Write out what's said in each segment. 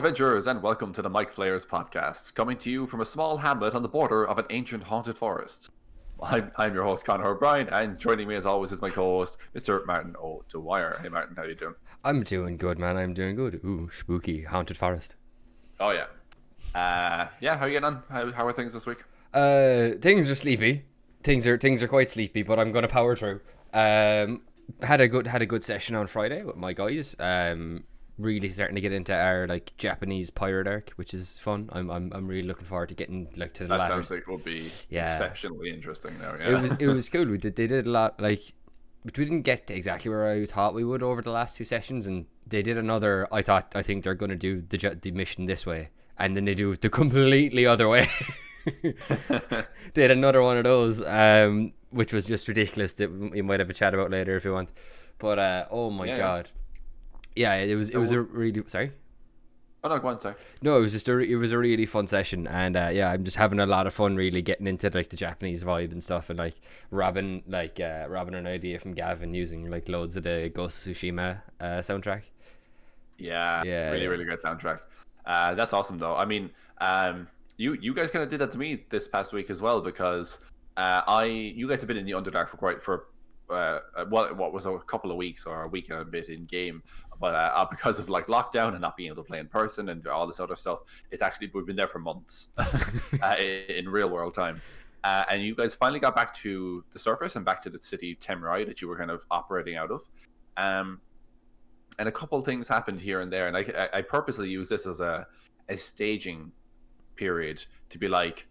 adventurers, and welcome to the Micflayers podcast, coming to you from a small hamlet on the border of an ancient haunted forest. I'm your host, Conor O'Brien, and joining me as always is my co-host, Mr. Martin O'Dwyer. Hey Martin, how you doing? I'm doing good, man. I'm doing good. Ooh, spooky, haunted forest. Oh yeah. How are you getting on? How are things this week? Things are sleepy. Things are quite sleepy, but I'm gonna power through. Had a good session on Friday with my guys. Really starting to get into our like Japanese pirate arc, which is fun. I'm really looking forward to getting like to the That latter. sounds like it will be exceptionally interesting now. Yeah. It was cool. They did a lot, like, but we didn't get to exactly where I thought we would over the last two sessions, and they did another. I think they're gonna do the mission this way, and then they do it the completely other way. Did another one of those, which was just ridiculous. That we might have a chat about later if you want. But oh my god. Yeah, it was a really sorry. Oh no, go on, sorry. No, it was a really fun session, and I'm just having a lot of fun really getting into like the Japanese vibe and stuff, and like robbing an idea from Gavin using like loads of the Ghost of Tsushima soundtrack. Yeah, really great soundtrack. That's awesome though. I mean, you guys kind of did that to me this past week as well, because you guys have been in the Underdark for what was a couple of weeks or a week and a bit in game, but because of like lockdown and not being able to play in person and all this other stuff, we've been there for months in real world time. And you guys finally got back to the surface and back to the city Temurai that you were kind of operating out of. And a couple of things happened here and there, and I purposely use this as a staging period to be like,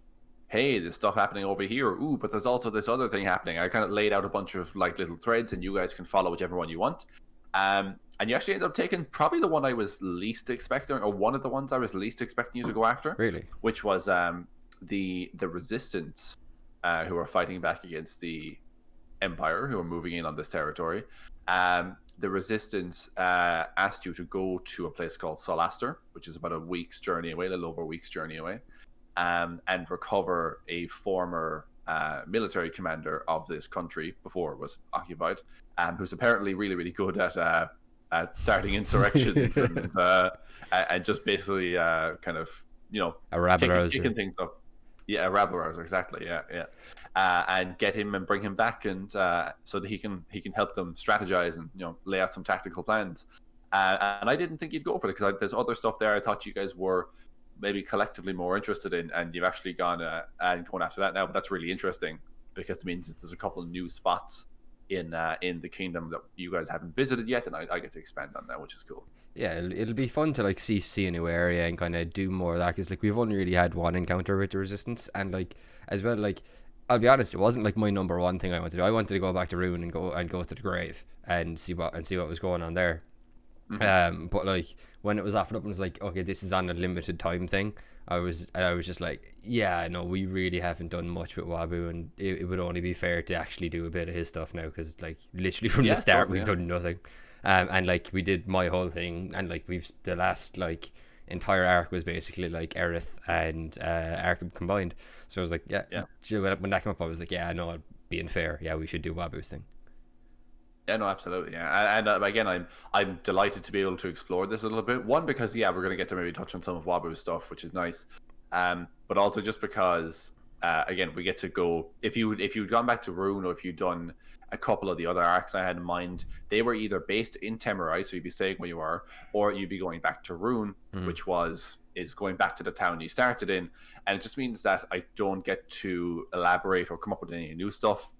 hey, there's stuff happening over here. Ooh, but there's also this other thing happening. I kind of laid out a bunch of like little threads, and you guys can follow whichever one you want. And you actually ended up taking probably the one I was least expecting, or one of the ones I was least expecting you to go after. Really? Which was the resistance, who are fighting back against the Empire, who are moving in on this territory. The resistance asked you to go to a place called Solaster, which is about a week's journey away, a little over a week's journey away. And recover a former military commander of this country before it was occupied, who's apparently really good at starting insurrections and just basically kind of, a rabble kicking things up. Yeah, a rabble rouser, exactly. Yeah. And get him and bring him back, and so that he can help them strategize and lay out some tactical plans. And I didn't think you'd go for it because there's other stuff there I thought you guys were maybe collectively more interested in, and you've actually gone and going after that now. But that's really interesting because it means that there's a couple of new spots in the kingdom that you guys haven't visited yet, and I get to expand on that, which is cool. Yeah, it'll be fun to like see a new area and kind of do more of that, because like we've only really had one encounter with the resistance, and like as well, like I'll be honest, it wasn't like my number one thing I wanted to do. I wanted to go back to Rune and go to the grave and see what was going on there. Mm-hmm. But like when it was offered up and it was like, okay, this is on a limited time thing, I was just like, yeah, no, we really haven't done much with Wabu, and it would only be fair to actually do a bit of his stuff now, because like literally from the start we've done nothing. And like we did my whole thing, and like the last like entire arc was basically like Aerith and Arkham combined. So I was like, yeah. When that came up, I was like, yeah, no, being fair, yeah, we should do Wabu's thing. Yeah, no, absolutely. Yeah, and again, I'm delighted to be able to explore this a little bit. One, because we're going to get to maybe touch on some of Wabu's stuff, which is nice. But also just because again, we get to go, if you'd gone back to Rune, or if you'd done a couple of the other arcs I had in mind, they were either based in Temurai, so you'd be staying where you are, or you'd be going back to Rune, which is going back to the town you started in. And it just means that I don't get to elaborate or come up with any new stuff.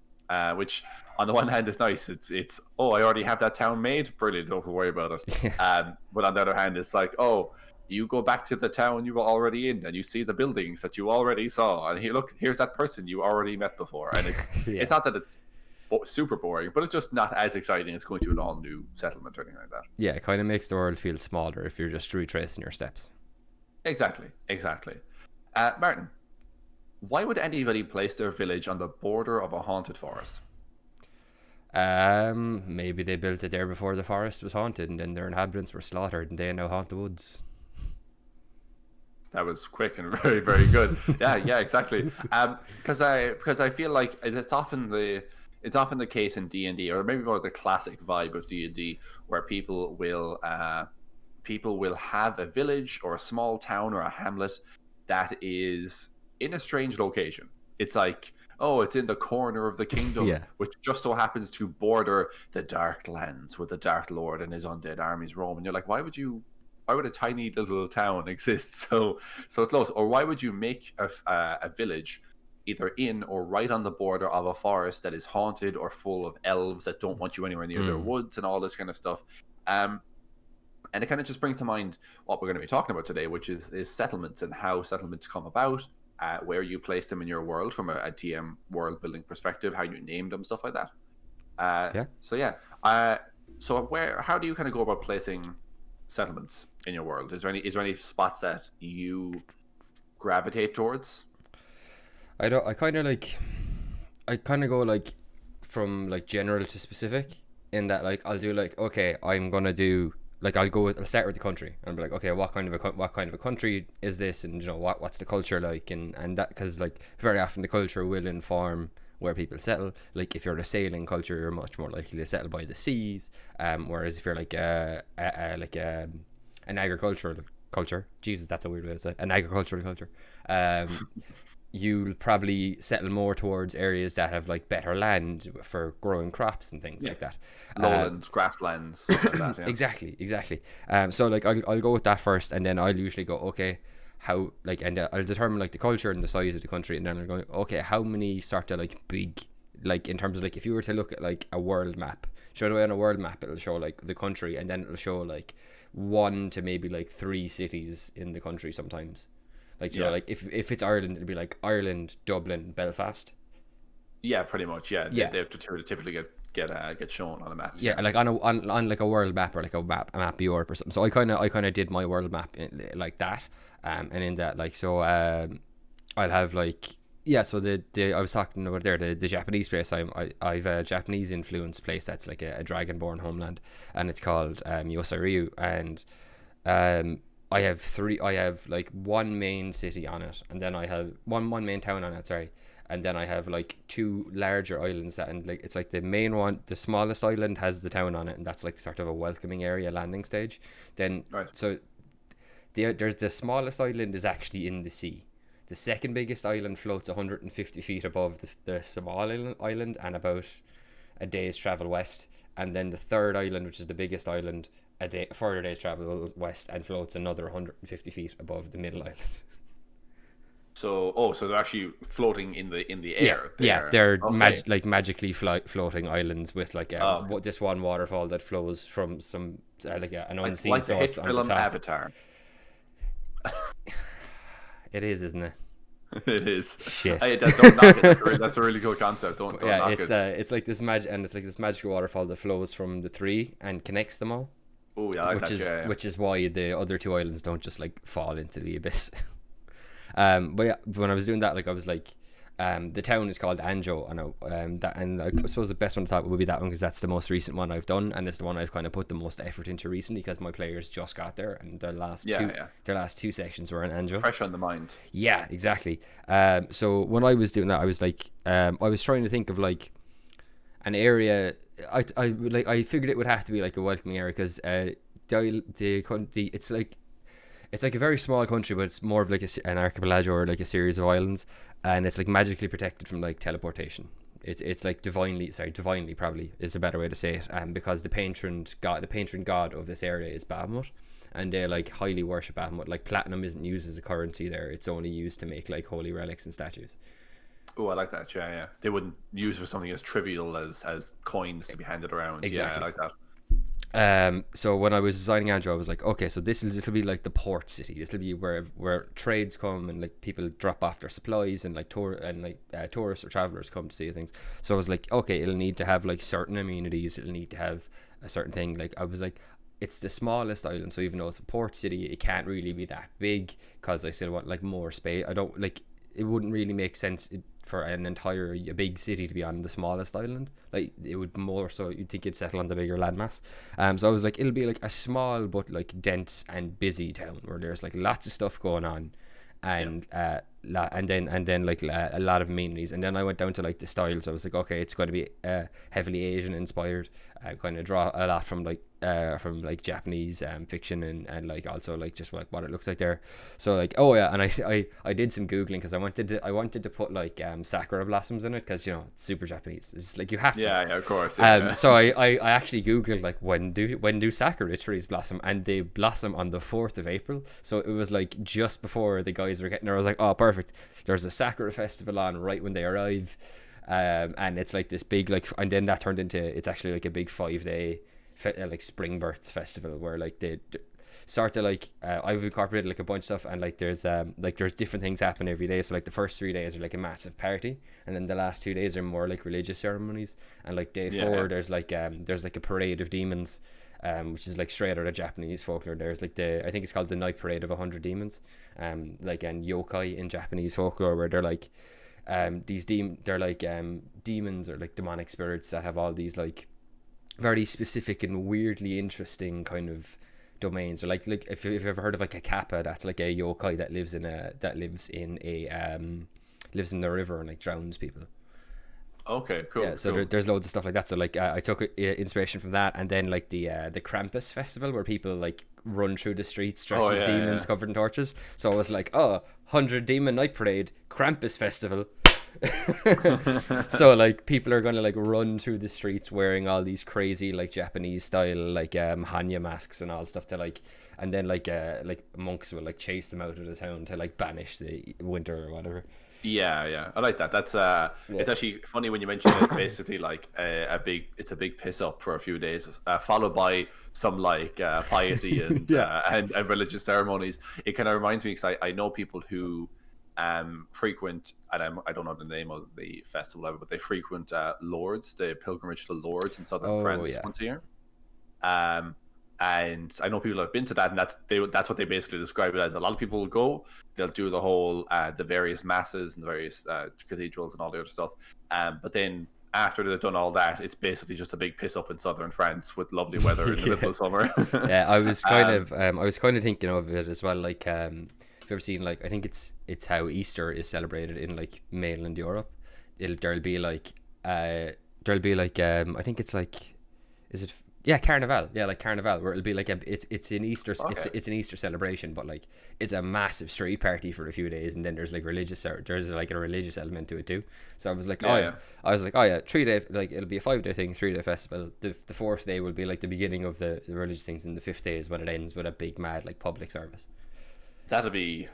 Which on the one hand is nice. It's I already have that town made. Brilliant, don't have to worry about it. But on the other hand, it's like, you go back to the town you were already in, and you see the buildings that you already saw, and here's that person you already met before. And it's it's not that it's super boring, but it's just not as exciting as going to an all new settlement or anything like that. Yeah, it kind of makes the world feel smaller if you're just retracing your steps. Exactly. Martin, why would anybody place their village on the border of a haunted forest? Maybe they built it there before the forest was haunted, and then their inhabitants were slaughtered, and they now haunt the woods. That was quick and very, very good. yeah, exactly. Because I feel like it's often the case in D&D, or maybe more the classic vibe of D&D, where people will people will have a village or a small town or a hamlet that is in a strange location. It's like, oh, it's in the corner of the kingdom, which just so happens to border the dark lands where the Dark Lord and his undead armies roam. And you're like, why would a tiny little town exist so close? Or why would you make a village either in or right on the border of a forest that is haunted or full of elves that don't want you anywhere near their woods and all this kind of stuff? And it kind of just brings to mind what we're going to be talking about today, which is settlements and how settlements come about, where you place them in your world from a TM world building perspective, how you name them, stuff like that. How do you kind of go about placing settlements in your world? Is there any spots that you gravitate towards? I kind of go like from like general to specific, in that like I'll do like, okay, I'm gonna do like I'll start with the country and be like, okay, what kind of a country is this, and you know what's the culture like, and that, because like very often the culture will inform where people settle. Like if you're a sailing culture, you're much more likely to settle by the seas, whereas if you're like an agricultural culture, Jesus, that's a weird way to say it, an agricultural culture, you'll probably settle more towards areas that have like better land for growing crops and things like that. Lowlands, grasslands, like that, yeah. Exactly. So like I'll go with that first, and then I'll usually go, okay, how like, and I'll determine like the culture and the size of the country, and then I'll go, okay, how many sort of like big, like in terms of like if you were to look at like a world map, straight away on a world map it'll show like the country, and then it'll show like 1 to maybe like 3 cities in the country sometimes. Like, you know, like if it's Ireland, it'll be like Ireland, Dublin, Belfast. Yeah, pretty much. Yeah, they typically get shown on a map. Yeah, like on like a world map, or like a map of Europe or something. So I kind of did my world map like that, and in that, like, so I'll have like, so the I was talking about there, the Japanese place. I've a Japanese influenced place that's like a dragonborn homeland, and it's called Yosei Ryu, and I have like 1 main city on it, and then I have one main town on it, and then I have like 2 larger islands that, and like it's like the main one, the smallest island has the town on it, and that's like sort of a welcoming area, landing stage. Then so there's the smallest island is actually in the sea. The second biggest island floats 150 feet above the small island and about a day's travel west, and then the third island, which is the biggest island, a further day's travel west, and floats another 150 feet above the middle island. So they're actually floating in the air. They're magically floating islands with like this one waterfall that flows from some an unseen like source the on the top. Avatar. It is, isn't it? It is. Shit. Hey, don't knock it. That's a really cool concept. Don't knock it. It's like this magical waterfall that flows from the 3 and connects them all. Oh yeah, I like that. Which is why the other 2 islands don't just like fall into the abyss. But yeah, when I was doing that, like I was like, the town is called Anjo, and I suppose the best one to talk would be that one, because that's the most recent one I've done, and it's the one I've kind of put the most effort into recently, because my players just got there, and their last 2 sections were in Anjo. Fresh on the mind. Yeah, exactly. So when I was doing that, I was like, I was trying to think of like an area. I figured it would have to be like a welcoming area, because it's like a very small country, but it's more of like an archipelago, or like a series of islands, and it's like magically protected from like teleportation. It's like divinely probably is a better way to say it, because the patron god of this area is Bahamut, and they like highly worship Bahamut. Like platinum isn't used as a currency there; it's only used to make like holy relics and statues. Oh, I like that. Yeah. They wouldn't use for something as trivial as coins to be handed around. Exactly. Yeah, I like that. So when I was designing Andrew, I was like, okay, so this will be like the port city. This will be where trades come, and like people drop off their supplies, and like tourists or travelers come to see things. So I was like, okay, it'll need to have like certain amenities. It'll need to have a certain thing. Like I was like, it's the smallest island, so even though it's a port city, it can't really be that big, because I still want like more space. I don't like. It wouldn't really make sense for a big city to be on the smallest island. Like it would more so you'd think it'd settle on the bigger landmass. So I was like, it'll be like a small but like dense and busy town where there's like lots of stuff going on, and and then like a lot of amenities, and then I went down to like the style. So I was like, okay, it's going to be heavily Asian inspired. Kind of draw a lot from like Japanese fiction, and like also like just like what it looks like there. So like, oh yeah, and I did some googling because I wanted to put like sakura blossoms in it, because you know it's super Japanese. It's like you have to. Yeah, of course. Yeah. So I actually googled like when do sakura trees blossom, and they blossom on the 4th of April. So it was like just before the guys were getting there. I was like, oh perfect. There's a sakura festival on right when they arrive. And it's like this big like, and then that turned into, it's actually like a big 5-day like spring birth festival, where like they start to like I've incorporated like a bunch of stuff, and like there's different things happen every day. So like the first 3 days are like a massive party, and then the last 2 days are more like religious ceremonies, and like day 4 there's like a parade of demons, which is like straight out of Japanese folklore. There's like I think it's called the night parade of 100 demons, like and yokai in Japanese folklore, where they're like they're like demons or like demonic spirits that have all these like very specific and weirdly interesting kind of domains. Or like if you've ever heard of like a kappa, that's like a yokai that lives in the river and like drowns people. Okay, cool. Yeah, so cool. There's loads of stuff like that. So like I took inspiration from that, and then like the Krampus festival, where people like run through the streets dressed as demons covered in torches. So I was like, 100 demon night parade, Krampus festival. So like people are gonna like run through the streets wearing all these crazy like Japanese style like Hanya masks and all stuff to like, and then like monks will like chase them out of the town to like banish the winter or whatever. Yeah, I like that. That's it's actually funny when you mention it. Basically, like a big piss up for a few days, followed by some like piety and and religious ceremonies. It kind of reminds me, because I know people who frequent, and I don't know the name of the festival ever, but they frequent Lourdes, the pilgrimage to Lourdes in southern France once a year. And I know people have been to that, and that's what they basically describe it as. A lot of people will go, they'll do the whole the various masses and the various cathedrals and all the other stuff, but then after they've done all that, it's basically just a big piss up in southern France with lovely weather in the middle of summer. Yeah, I was kind of thinking of it as well, like if you've ever seen, like, I think it's how Easter is celebrated in like mainland Europe. There'll be like I think it's like, is it, yeah, Carnival. Yeah, like Carnival, where it'll be like it's an Easter it's an Easter celebration, but like it's a massive street party for a few days, and then there's like a religious element to it too. So I was like, 3 day, like it'll be a 5-day thing, 3-day festival. The 4th day will be like the beginning of the religious things, and the 5th day is when it ends with a big mad like public service. That'd be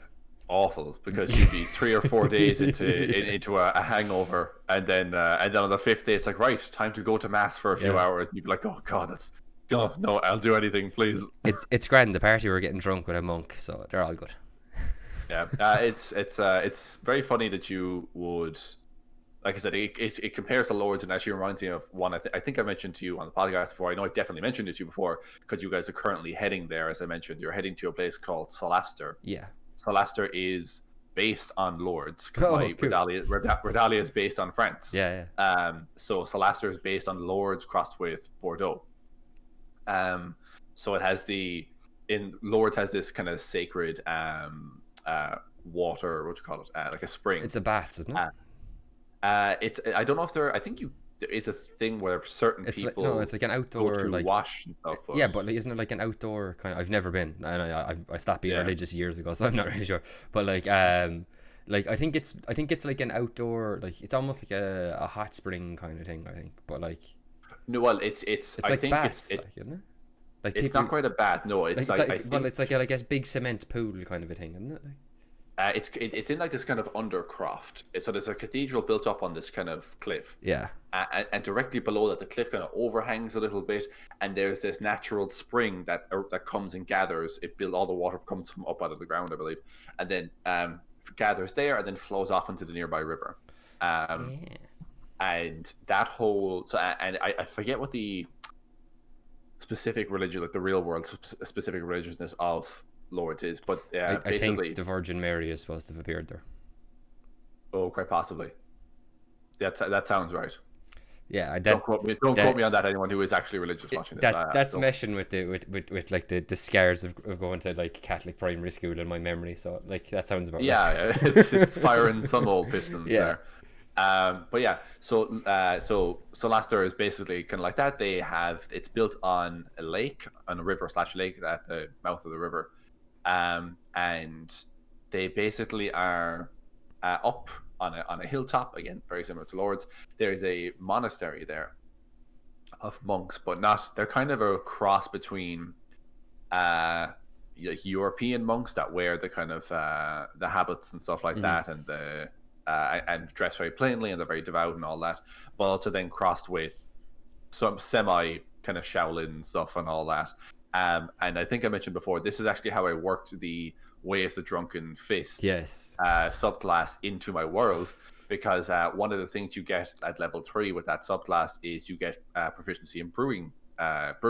awful, because you'd be 3 or 4 days into a hangover, and then on the 5th day it's like, right, time to go to mass for a few hours, and you'd be like, oh god, that's no, I'll do anything, please. It's grand. The party were getting drunk with a monk, so they're all good. Yeah, it's very funny that you would, like I said, it compares to Lords, and actually reminds me of one I think I mentioned to you on the podcast before. I know I definitely mentioned it to you before, because you guys are currently heading there. As I mentioned, you're heading to a place called Solaster. Yeah. Solaster is based on Lords. Cool. Redalia is based on France. Yeah. So Solaster is based on Lords crossed with Bordeaux. So it has Lords has this kind of sacred water, what do you call it? Like a spring. It's a bath, isn't it? I don't know if there is a thing where certain people it's like an outdoor go to like wash and stuff. Yeah, but like, isn't it like an outdoor kind of, I've never been, and I stopped being religious years ago, so I'm not really sure. But like I think it's like an outdoor, like it's almost like a hot spring kind of thing, I think. But like, no, well, it's I like think baths, like, isn't it? Like it's not quite a bath. No, it's it's like a big cement pool kind of a thing, isn't it? It's in like this kind of undercroft. So there's a cathedral built up on this kind of cliff. Yeah. And directly below that, the cliff kind of overhangs a little bit, and there's this natural spring that comes and gathers. All the water comes from up out of the ground, I believe, and then gathers there, and then flows off into the nearby river. And that whole I forget what the specific religion, like the real world specific religiousness of Lords is, but I think the Virgin Mary is supposed to have appeared there. Oh, quite possibly. That sounds right. Yeah, Don't quote me. Don't quote me on that. Anyone who is actually religious watching this. That's meshing with the with like the scars of going to like Catholic primary school in my memory. So like that sounds about right. Yeah, it's firing some old pistons Yeah. there. But yeah, so Leicester is basically kind of like that. It's built on a lake, on a river slash lake at the mouth of the river, and they basically are up on a hilltop again, very similar to Lords. There's a monastery there of monks, but not. They're kind of a cross between European monks that wear the kind of the habits and stuff like that, and the and dress very plainly, and they're very devout and all that, but also then crossed with some semi kind of Shaolin stuff and all that. And I think I mentioned before, this is actually how I worked the Way of the Drunken Fist subclass into my world, because one of the things you get at level 3 with that subclass is you get proficiency in brewing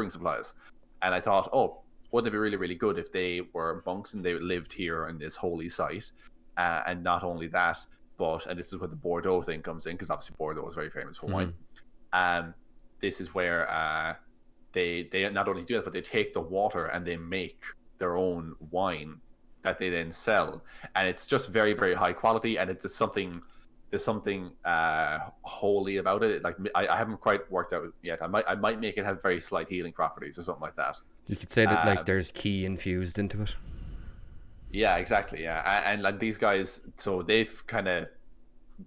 supplies. And I thought, oh, wouldn't it be really, really good if they were monks and they lived here in this holy site? And not only that, but, and this is where the Bordeaux thing comes in, because obviously Bordeaux is very famous for wine. This is where they not only do that, but they take the water and they make their own wine that they then sell, and it's just very, very high quality, and it's something. There's something holy about it. Like I haven't quite worked out yet. I might make it have very slight healing properties or something like that. You could say that like there's key infused into it. Yeah, exactly. Yeah, and like these guys, so they've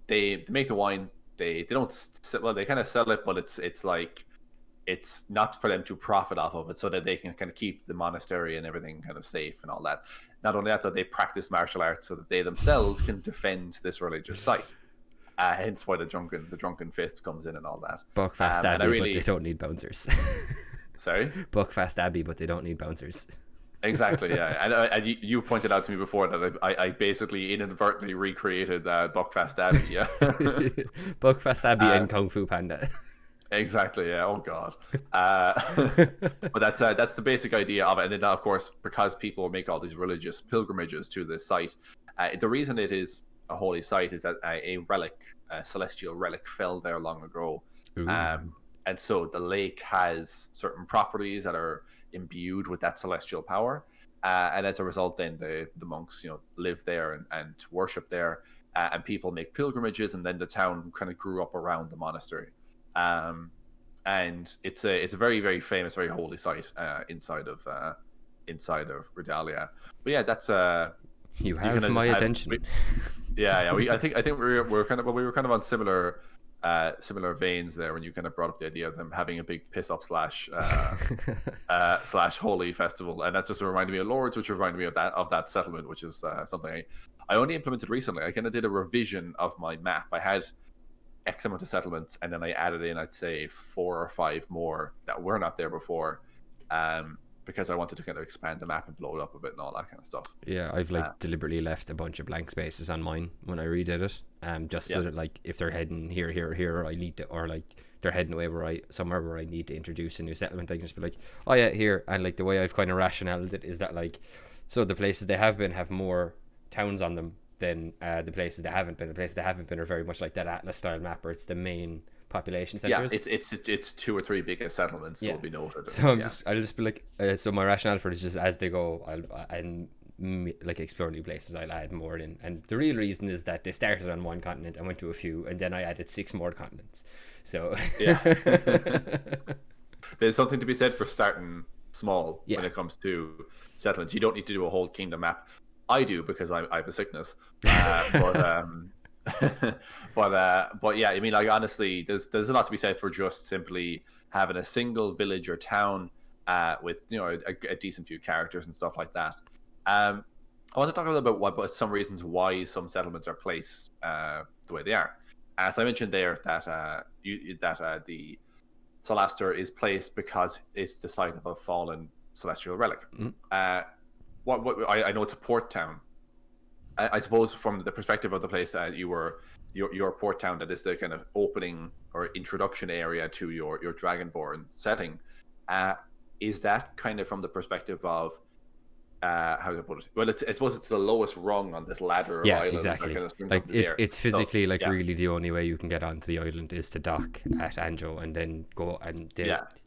they make the wine. They don't they kind of sell it, but it's like it's not for them to profit off of it, so that they can kind of keep the monastery and everything kind of safe and all that. Not only that, they practice martial arts so that they themselves can defend this religious site. Hence why the drunken fist comes in and all that. Buckfast Abbey, but they don't need bouncers. Sorry? Buckfast Abbey, but they don't need bouncers. Exactly, yeah. And you pointed out to me before that I basically inadvertently recreated Buckfast Abbey, yeah. Buckfast Abbey and Kung Fu Panda. Exactly, yeah. Oh god. But that's the basic idea of it. And then of course, because people make all these religious pilgrimages to this site, the reason it is a holy site is that a celestial relic fell there long ago. And so the lake has certain properties that are imbued with that celestial power, and as a result, then the monks, live there and worship there, and people make pilgrimages, and then the town kind of grew up around the monastery. And it's a very, very famous, very holy site inside of Redalia. But yeah, that's you have my attention. I think we were kind of on similar veins there when you kind of brought up the idea of them having a big piss up slash holy festival, and that just reminded me of Lords, which reminded me of that settlement, which is something I only implemented recently. I kind of did a revision of my map. I had X amount of settlements, and then I added in, I'd say, 4 or 5 more that were not there before, because I wanted to kind of expand the map and blow it up a bit and all that kind of stuff. Yeah, I've deliberately left a bunch of blank spaces on mine when I redid it, just so that like if they're heading here, I need to, or like they're heading away somewhere where I need to introduce a new settlement, I can just be like, oh yeah, here. And like the way I've kind of rationalized it is that like, so the places they have been have more towns on them than the places they haven't been. The places they haven't been are very much like that Atlas style map where it's the main population centers. Yeah, it's 2 or 3 biggest settlements will be noted. So I'll just be like, so my rationale for it is just as they go, I'll like explore new places, I'll add more in. And the real reason is that they started on one continent and went to a few, and then I added 6 more continents. So yeah, there's something to be said for starting small when it comes to settlements. You don't need to do a whole kingdom map. I do, because I have a sickness, but yeah, I mean, like, honestly, there's a lot to be said for just simply having a single village or town with a decent few characters and stuff like that. I want to talk a little bit about some reasons why some settlements are placed the way they are. As I mentioned there, that the Solaster is placed because it's the site of a fallen celestial relic. I know it's a port town. I suppose from the perspective of the place that your port town, that is the kind of opening or introduction area to your Dragonborn setting. Is that kind of from the perspective of how do I put it? Well, I suppose it's the lowest rung on this ladder of Yeah, islands exactly. that kind of springs Like up in the air. it's physically So, really the only way you can get onto the island is to dock at Anjo and then go and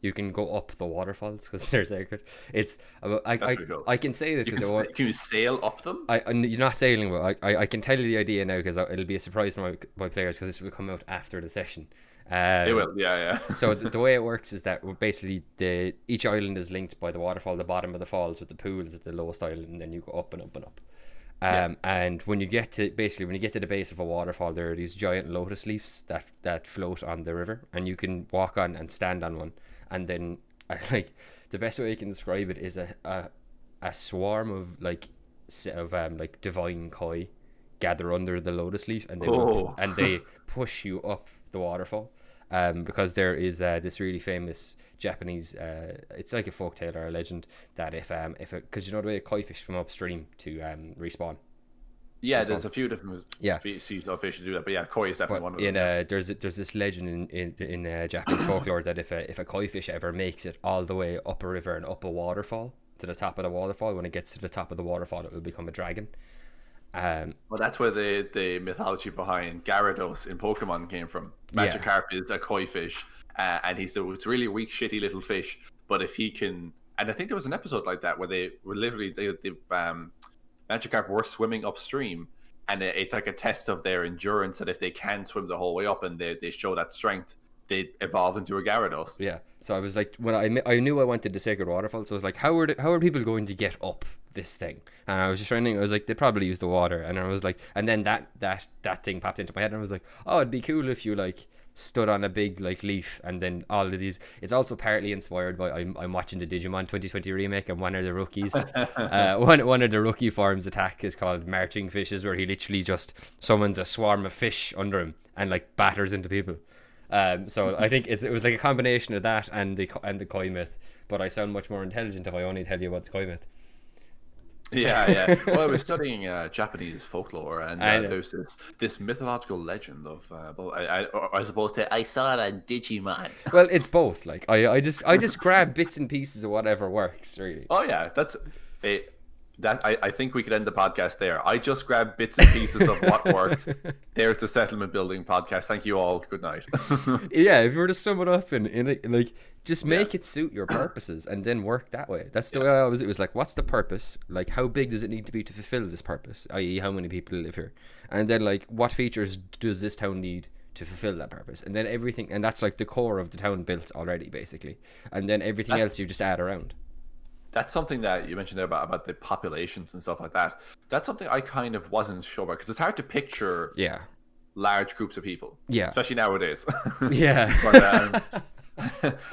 you can go up the waterfalls because they're sacred. It's that's pretty cool. I can say this because can you sail up them? you're not sailing, but I can tell you the idea now because it'll be a surprise for my players because this will come out after the session. It will, yeah. So the way it works is that basically each island is linked by the waterfall, the bottom of the falls with the pools at the lowest island, and then you go up and up and up. And when you get to the base of a waterfall, there are these giant lotus leaves that float on the river, and you can walk on and stand on one, and then like the best way I can describe it is a swarm of like divine koi gather under the lotus leaf, and they push you up the waterfall. Because there is this really famous Japanese, it's like a folktale or a legend that because you know the way koi fish swim upstream to respawn. Yeah, there's a few different species of fish to do that, but yeah, koi is definitely one of them. There's this legend in Japanese folklore that if a koi fish ever makes it all the way up a river and up a waterfall to the top of the waterfall, when it gets to the top of the waterfall, it will become a dragon. Well, that's where the mythology behind Gyarados in Pokemon came from. Magikarp is a koi fish, and it's a really weak, shitty little fish. But if he can, and I think there was an episode like that where they were literally Magikarp were swimming upstream, and it's like a test of their endurance. That if they can swim the whole way up and they show that strength, they evolve into a Gyarados. Yeah. So I was like, when I knew I wanted the Sacred Waterfall, so I was like, how are people going to get up this thing? And I was just trying to think, I was like, they probably use the water. And I was like, and then that thing popped into my head, and I was like, oh, it'd be cool if you like stood on a big like leaf, and then all of these. It's also partly inspired by I'm watching the Digimon 2020 remake, and one of the rookies, one of the rookie forms attack is called Marching Fishes, where he literally just summons a swarm of fish under him and like batters into people. So I think it was like a combination of that and the koi myth, but I sound much more intelligent if I only tell you about the koi myth. Yeah. Well, I was studying Japanese folklore, and there's this mythological legend of. I suppose I saw it on Digimon. Well, it's both. Like I just grab bits and pieces of whatever works, really. Oh yeah, that's it. I think we could end the podcast there. I just grabbed bits and pieces of what works. There's the settlement building podcast. Thank you all. Good night. Yeah, if you were to sum it up in like just make it suit your purposes and then work that way. That's the way I always. It was like, what's the purpose? Like, how big does it need to be to fulfill this purpose? I.e., how many people live here? And then like, what features does this town need to fulfill that purpose? And then everything, and that's like the core of the town built already, basically. And then everything else you just add around. That's something that you mentioned there about the populations and stuff like that. That's something I kind of wasn't sure about, because it's hard to picture large groups of people. Yeah. Especially nowadays. Yeah. But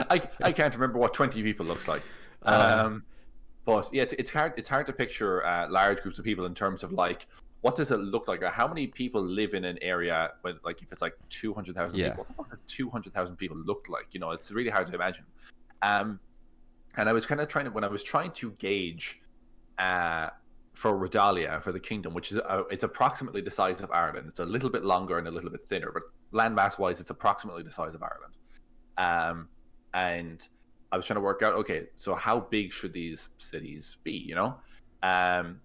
I can't remember what 20 people looks like. But yeah, it's hard to picture large groups of people in terms of like, what does it look like? Or how many people live in an area with, like, if it's like 200,000 people, what the fuck does 200,000 people look like? You know, it's really hard to imagine. And I was kind of when I was trying to gauge for Redalia, for the kingdom, which is it's approximately the size of Ireland. It's a little bit longer and a little bit thinner, but landmass wise, it's approximately the size of Ireland. And I was trying to work out, okay, so how big should these cities be? You know, when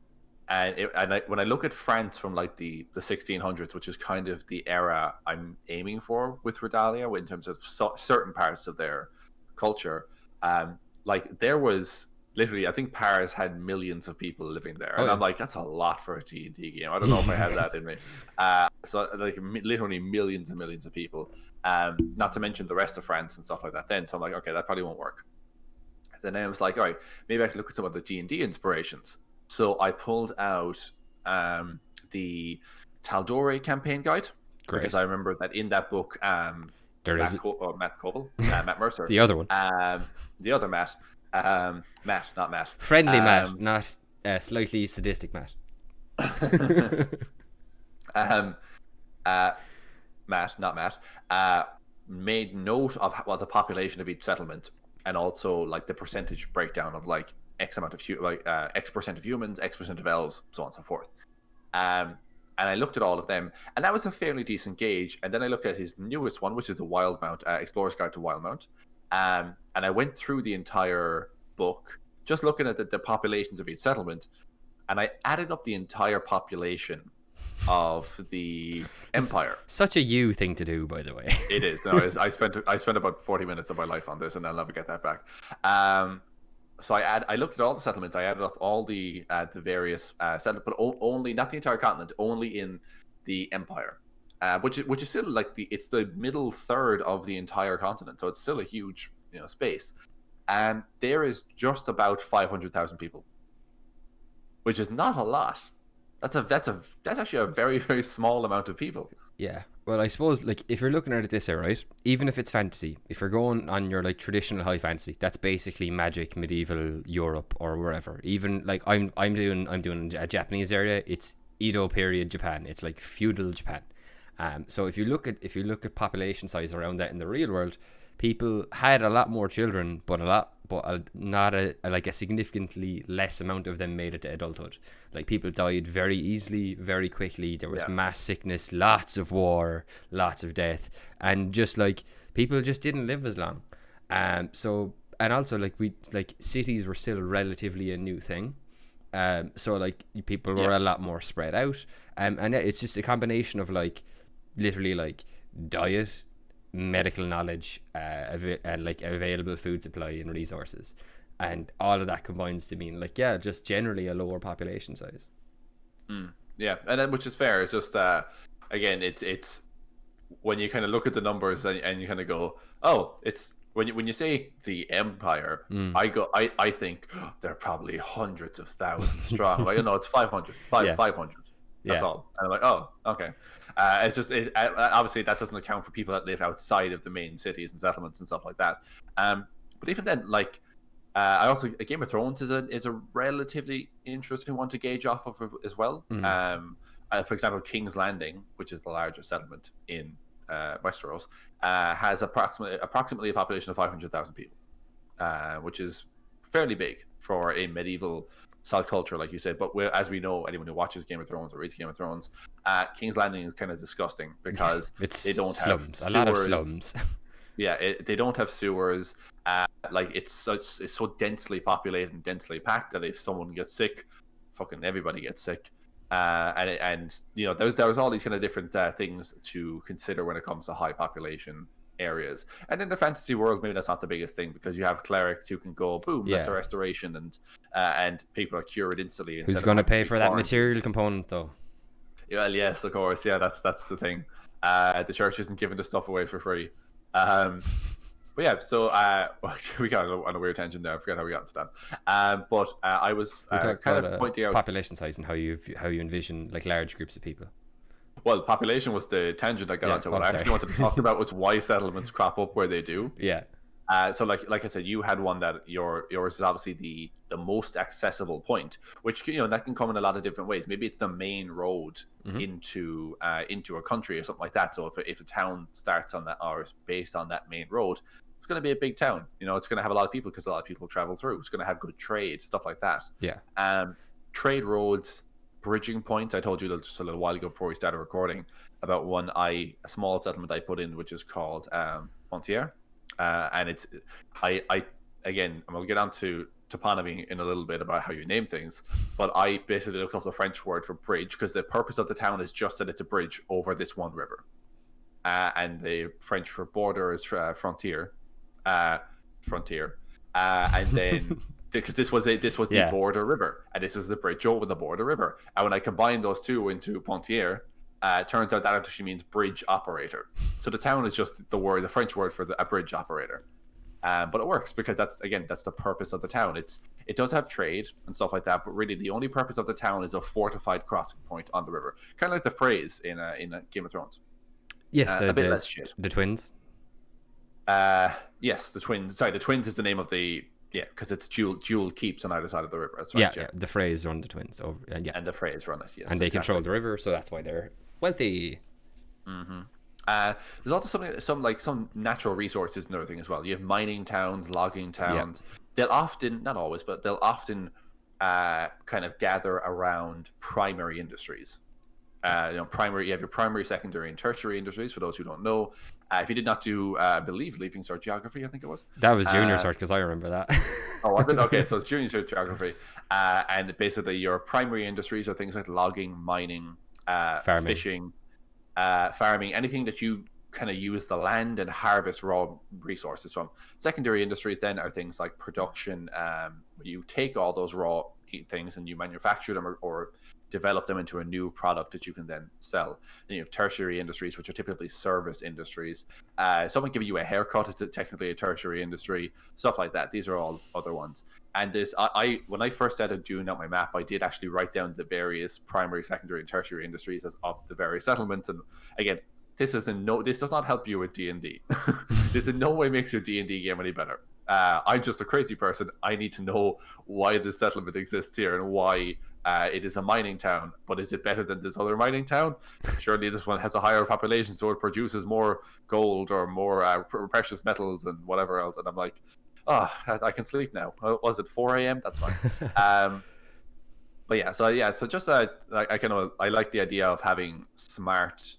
I look at France from like the 1600s, which is kind of the era I'm aiming for with Redalia in terms of certain parts of their culture. Like, there was literally, I think Paris had millions of people living there, and I'm like, that's a lot for a D&D game. I don't know if I have that in me. So like literally millions and millions of people, not to mention the rest of France and stuff like that. Then, so I'm like, okay, that probably won't work. Then I was like, all right, maybe I can look at some of the D&D inspirations. So I pulled out the Tal'Dorei campaign guide. Great. Because I remember that in that book, Matt Mercer. The other one. The other Matt. Matt, not Matt. Friendly Matt, not slightly sadistic Matt. Matt, not Matt. Made note of what the population of each settlement, and also like the percentage breakdown of like X amount of X percent of humans, X percent of elves, so on and so forth. And I looked at all of them, and that was a fairly decent gauge. And then I looked at his newest one, which is the Wildmount, Explorer's Guide to Wildmount. And I went through the entire book just looking at the populations of each settlement, and I added up the entire population of the empire. Such a you thing to do, by the way. It is. No, I spent about 40 minutes of my life on this, and I'll never get that back. So I looked at all the settlements. I added up all the various settlements, but only, not the entire continent, only in the empire, which is still like it's the middle third of the entire continent, so it's still a huge space. And there is just about 500,000 people, which is not a lot. That's actually a very, very small amount of people. Yeah. Well, I suppose, like, if you're looking at it this way, right? Even if it's fantasy, if you're going on your, like, traditional high fantasy, that's basically magic, medieval Europe or wherever. Even, like, I'm doing a Japanese area. It's Edo period Japan. It's like feudal Japan. So if you look at population size around that in the real world, people had a lot more children, but not a significantly less amount of them made it to adulthood. Like, people died very easily, very quickly. There was mass sickness, lots of war, lots of death, and just like people just didn't live as long. So, and also like cities were still relatively a new thing. So like people were a lot more spread out. And it's just a combination of like literally like diet, medical knowledge, and like available food supply and resources, and all of that combines to mean like just generally a lower population size. And then, which is fair. It's just again, it's when you kind of look at the numbers and you kind of go, oh, it's when you say the empire, I think they're probably hundreds of thousands strong. Like, it's 500. That's all. And I'm like, oh, okay. It's just obviously that doesn't account for people that live outside of the main cities and settlements and stuff like that. But even then, like, I also, Game of Thrones is a relatively interesting one to gauge off of as well. For example, King's Landing, which is the largest settlement in Westeros, has approximately a population of 500,000 people, which is fairly big for a medieval South culture, like you said. But as we know, anyone who watches Game of Thrones or reads Game of Thrones, King's Landing is kind of disgusting because they don't slums, have a lot of slums. They don't have sewers. Like, it's so densely populated and densely packed that if someone gets sick, fucking everybody gets sick. And there was all these kind of different things to consider when it comes to high population areas. And in the fantasy world, maybe that's not the biggest thing, because you have clerics who can go boom, that's a restoration, and people are cured instantly. Who's going to pay for that material component though? Well, yes, of course. Yeah, that's the thing. The church isn't giving the stuff away for free. But yeah, so we got on a weird tangent there. I forgot how we got into that. But I was kind of pointing out population size and how you envision like large groups of people. Well, population was the tangent I got onto. What I actually wanted to talk about was why settlements crop up where they do. Yeah. So like I said, you had one that yours is obviously the most accessible point, which that can come in a lot of different ways. Maybe it's the main road into a country or something like that. So if a town starts on that or is based on that main road, it's going to be a big town. It's going to have a lot of people because a lot of people travel through. It's going to have good trade, stuff like that. Yeah. Trade roads, bridging points. I told you just a little while ago before we started recording about a small settlement I put in, which is called Pontier. And it's I again, I'm gonna get on to toponymy in a little bit about how you name things, but I basically looked up the French word for bridge because the purpose of the town is just that it's a bridge over this one river, and the French for border is frontier, and then because this was the border river, and this was the bridge over the border river, and when I combined those two into Pontier, turns out that actually means bridge operator. So the town is just the French word for a bridge operator. But it works because that's the purpose of the town. It does have trade and stuff like that, but really the only purpose of the town is a fortified crossing point on the river, kind of like the phrase in Game of Thrones. Yes, a bit less shit. The twins. Yes, the twins. Sorry, the twins is the name of the because it's Jewel keeps on either side of the river. That's right. Yeah. The Freys run the twins over, and the Freys run it. Yes, and they control the river, so that's why they're wealthy. Mm-hmm. There's also some natural resources and everything as well. You have mining towns, logging towns. Yeah. They'll often, not always, but they'll often kind of gather around primary industries. You have your primary, secondary, and tertiary industries. For those who don't know, if you did not do, I believe, Leaving Cert Geography, I think it was. That was junior cert because I remember that. Oh, was it? Okay, so it's junior cert Geography, and basically your primary industries are things like logging, mining, Farming. fishing, farming, anything that you kind of use the land and harvest raw resources from. Secondary industries then are things like production. You take all those raw things and you manufacture them or develop them into a new product that you can then sell. Then you have tertiary industries, which are typically service industries. Someone giving you a haircut is technically a tertiary industry, stuff like that. These are all other ones. And when I first started doing out my map, I did actually write down the various primary, secondary, and tertiary industries of the various settlements. And again, this does not help you with D&D. This in no way makes your D&D game any better. I'm just a crazy person. I need to know why this settlement exists here and why it is a mining town. But is it better than this other mining town? Surely this one has a higher population, so it produces more gold or more precious metals and whatever else. And I'm like, I can sleep now. Was it 4 a.m.? That's fine. But yeah, so just I like the idea of having smart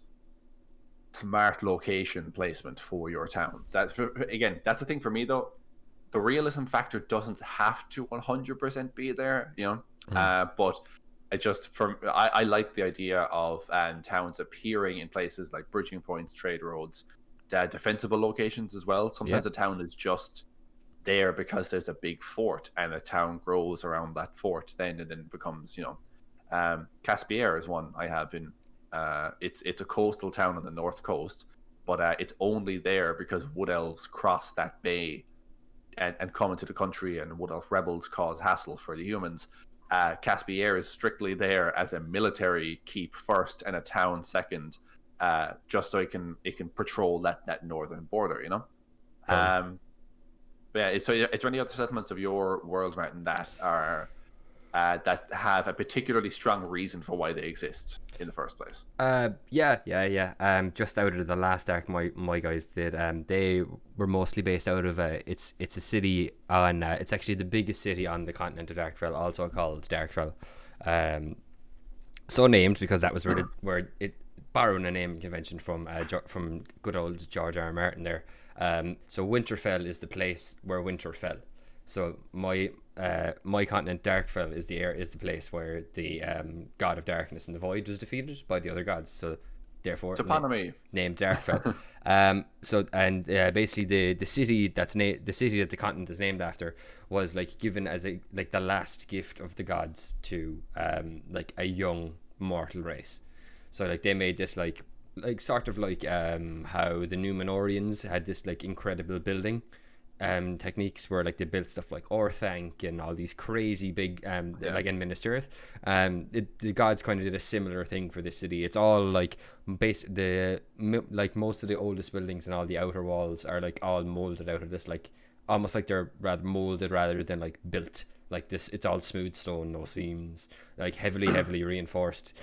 location placement for your towns. That's the thing for me though. The realism factor doesn't have to 100% be there, but I like the idea of towns appearing in places like bridging points, trade roads, defensible locations as well. Sometimes a town is just there because there's a big fort and a town grows around that fort then and then becomes, Caspier is one I have in it's a coastal town on the north coast, but it's only there because wood elves cross that bay and come into the country, and wood elf rebels cause hassle for the humans. Caspier is strictly there as a military keep first and a town second, just so it can patrol that northern border, Is there any other settlements of your world, Martin, that are that have a particularly strong reason for why they exist in the first place? Yeah. Just out of the last arc my guys did, they were mostly based out of it's a city on it's actually the biggest city on the continent of Darkfell, also called Darkfell. So named because that was where it borrowed a naming convention from good old George R. R. Martin there. So Winterfell is the place where winter fell. So my continent, Darkfell, is the place where the god of darkness and the void was defeated by the other gods. So therefore, Toponymy named Darkfell. Basically the city the city that the continent is named after was given as the last gift of the gods to a young mortal race. So they made this sort of how the Numenorians had this incredible building techniques where they built stuff like Orthanc and all these crazy big in Minas Tirith. The gods kind of did a similar thing for this city. It's all most of the oldest buildings and all the outer walls are all molded out of this almost they're rather molded rather than built this. It's all smooth stone, no seams, heavily reinforced,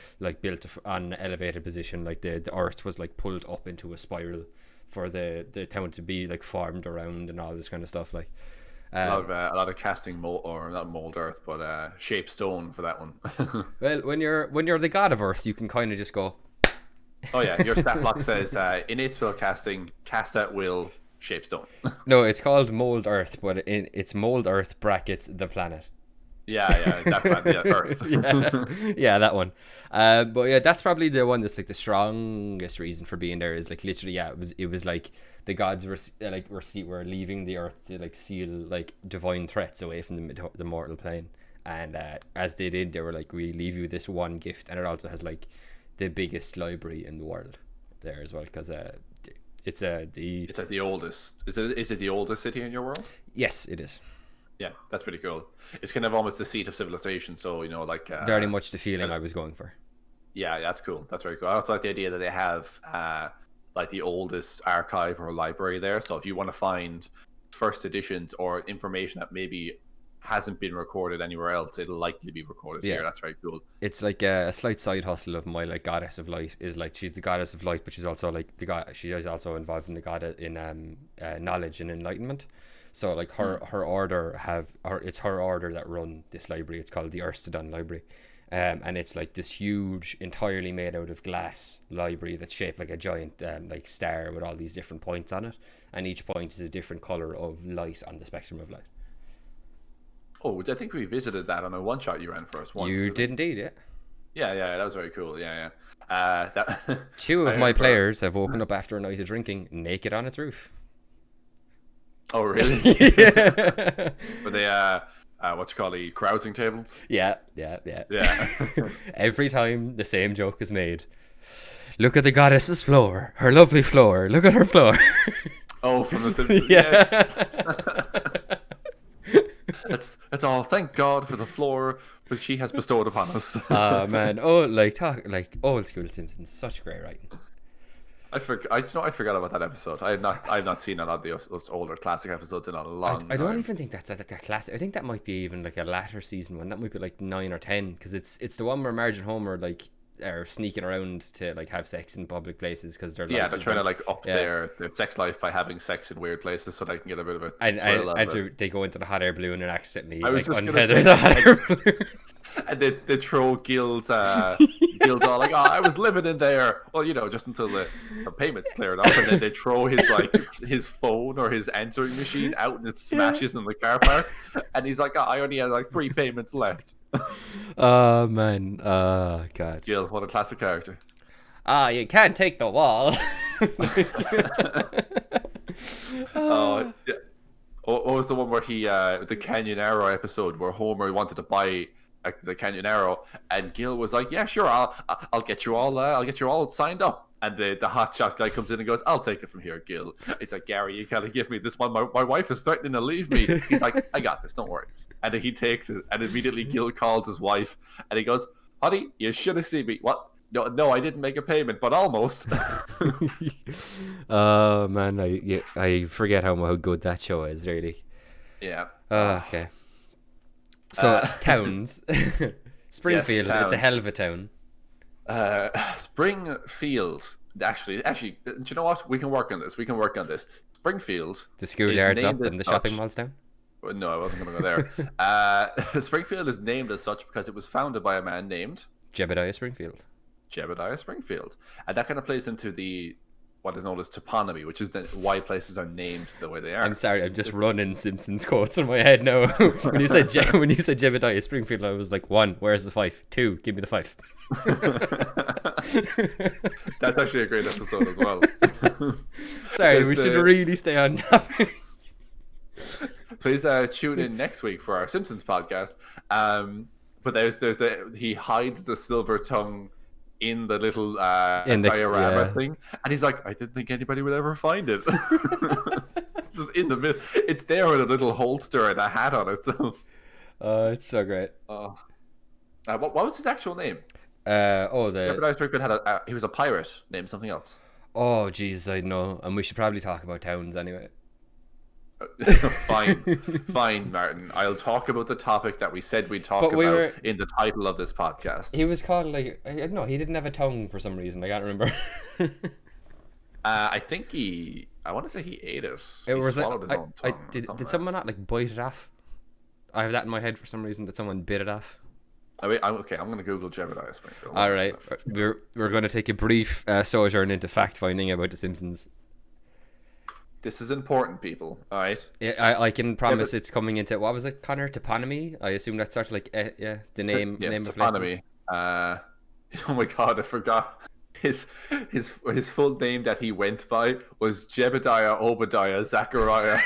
built on an elevated position. The earth was pulled up into a spiral for the town to be formed around and all this kind of stuff. A lot of casting not mold earth, but shape stone for that one. Well, when you're the god of earth, you can kind of just go. Oh yeah, your stat block says innate spell casting, cast at will, shape stone. No, it's called mold earth, but it's mold earth brackets the planet. Yeah, that planet, Earth. yeah, that one. But yeah, that's probably the one that's the strongest reason for being there is literally, it was the gods were leaving the earth to seal divine threats away from the mortal plane, and as they did, they were we leave you this one gift, and it also has the biggest library in the world there as well, because it's the oldest. Is it the oldest city in your world? Yes, it is. Yeah, that's pretty cool. It's kind of almost the seat of civilization, so very much the feeling I was going for. Yeah, that's cool. That's very cool. I also like the idea that they have the oldest archive or library there. So if you want to find first editions or information that maybe hasn't been recorded anywhere else, it'll likely be recorded here. That's very cool. It's a slight side hustle of my goddess of light is she's the goddess of light, but she's also the god. She is also involved in the god in knowledge and enlightenment. So her order it's her order that run this library. It's called the Erstedon Library, And it's like this huge, entirely made out of glass library that's shaped like a giant like star with all these different points on it, and each point is a different color of light on the spectrum of light. Oh, I think we visited that on a one shot you ran for us once. You did indeed, yeah. Yeah, that was very cool. Yeah. Two of my players have woken up after a night of drinking naked on its roof. Oh, really? Yeah. Were they what you call the carousing tables? Yeah. Every time the same joke is made. Look at the goddess's floor, her lovely floor. Look at her floor. Oh, from the Simpsons. Yeah. That's all. Thank God for the floor which she has bestowed upon us. Man. Oh, like old school Simpsons. Such great writing. I forgot about that episode. I've not seen a lot of those older classic episodes in a long time. I don't even think that's a classic. I think that might be even like a latter season one. That might be like 9 or 10, because it's the one where Marge and Homer like are sneaking around to like have sex in public places because they're they're trying to like up their sex life by having sex in weird places so they can get a bit of a and they go into the hot air balloon and accidentally like untether the hot air balloon. And they throw Gil's all like, oh, I was living in there. Well, just until the payment's cleared up, and then they throw his phone or his answering machine out, and it smashes in the car park. And he's like, oh, I only have like 3 payments left. Oh man, oh god. Gil, what a classic character. You can't take the wall. Oh, yeah. What was the one where the Canyon Arrow episode where Homer wanted to buy the Canyon Arrow, and Gil was like, "Yeah, sure, I'll get you all signed up." And the hotshot guy comes in and goes, "I'll take it from here, Gil." It's like, "Gary, you gotta give me this one. My wife is threatening to leave me." He's like, "I got this, don't worry." And then he takes it, and immediately Gil calls his wife, and he goes, "Honey, you should have seen me." "What? No, I didn't make a payment, but almost." Oh man, I forget how good that show is, really. Yeah. Okay. So towns. Springfield. Yes, it's a hell of a town. Springfield. Actually, do you know what? We can work on this. Springfield. The schoolyard's up and the shopping mall's down. No, I wasn't going to go there. Springfield is named as such because it was founded by a man named Jebediah Springfield. And that kind of plays into what is known as toponymy, which is why places are named the way they are. I'm sorry, I'm just running Simpsons quotes in my head now. when you said Jebediah Springfield, I was like, 1, where's the 5? 2, give me the 5. That's actually a great episode as well. Sorry, we should really stay on topic. Please tune in next week for our Simpsons podcast. But he hides the silver tongue in the little diorama thing, and he's like, "I didn't think anybody would ever find it." It's just in the middle. It's there with a little holster and a hat on it. So, it's so great. What was his actual name? Jebediah Springfield he was a pirate named something else. Oh, jeez, I know. And we should probably talk about towns anyway. Fine, Martin. I'll talk about the topic that we said we'd talk about in the title of this podcast. He was called he didn't have a tongue for some reason. I can't remember. I want to say he ate it. Swallowed his own tongue. Did someone not like bite it off? I have that in my head for some reason. Did someone bit it off? I'm going to Google Jebediah Springfield. All right, we're going to take a brief sojourn into fact finding about The Simpsons. This is important, people. All right. Yeah, I can promise it's coming into, what was it, Connor? Toponymy? I assume that's sort of like the name. Yes, name toponymy. Oh my god, I forgot. His full name that he went by was Jebediah Obadiah Zachariah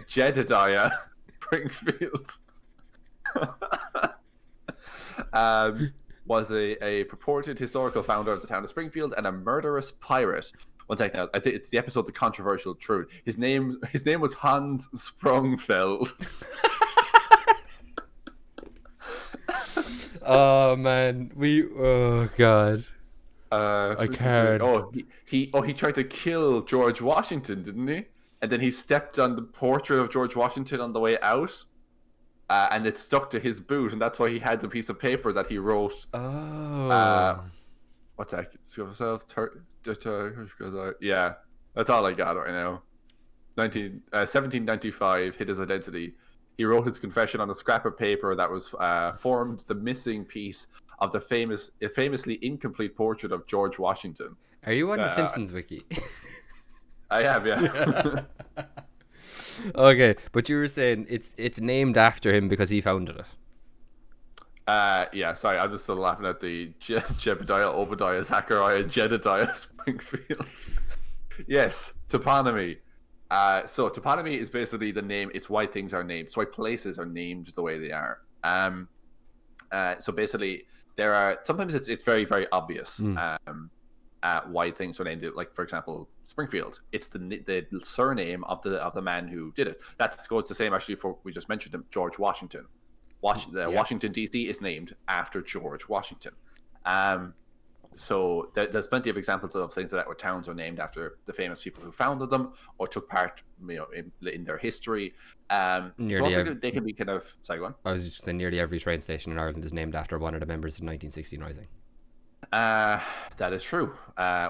Jedediah Springfield. Was a purported historical founder of the town of Springfield and a murderous pirate. One second now. I think it's the episode "The Controversial Truth." His name was Hans Sprungfeld. Oh man, oh god. I can't. He tried to kill George Washington, didn't he? And then he stepped on the portrait of George Washington on the way out, and it stuck to his boot, and that's why he had the piece of paper that he wrote. Oh. What's that? Yeah, that's all I got right now. 1795 hid his identity. He wrote his confession on a scrap of paper that was formed the missing piece of the famously incomplete portrait of George Washington. Are you on the Simpsons wiki? I have, yeah. Okay, but you were saying it's named after him because he founded it. Yeah, sorry, I'm just still laughing at the Jebediah, Obadiah, Zachariah, Jedediah Springfield. Yes, toponymy. So toponymy is basically the name. It's why things are named. It's why places are named the way they are. So basically, there are sometimes it's very very obvious why things are named. Like for example, Springfield. It's the surname of the man who did it. That goes the same actually for we just mentioned him, George Washington. Washington D.C. is named after George Washington. So there's plenty of examples of things that where towns are named after the famous people who founded them or took part, in their history. They can be kind of. Sorry, go on. I was just saying, nearly every train station in Ireland is named after one of the members of the 1916 Rising. That is true.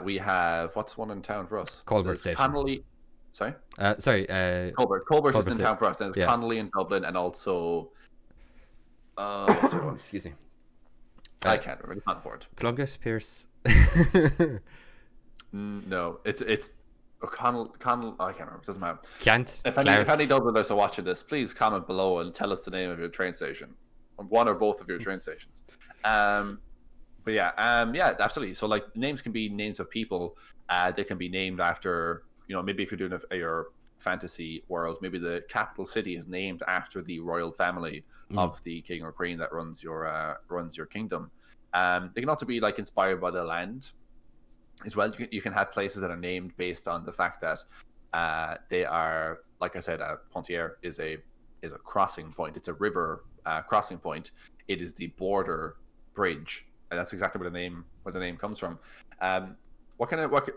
We have what's one in town for us? Colbert Station. Connolly. Sorry. Colbert is in town for us. Then there's Connolly in Dublin, and also. What's the other one? Excuse me. I can't remember. It's not important. Plunkett, Pierce. No, it's O'Connell. I can't remember. It doesn't matter. Kent. If any Dubliners are watching this, please comment below and tell us the name of your train station, one or both of your train stations. But yeah, absolutely. So like names can be names of people. They can be named after maybe if you're doing your fantasy world, maybe the capital city is named after the royal family of the king or queen that runs your kingdom. They can also be like inspired by the land as well. You can have places that are named based on the fact that they are, like I said, Pontier is a crossing point. It's a river crossing point. It is the border bridge, and that's exactly where the name comes from. What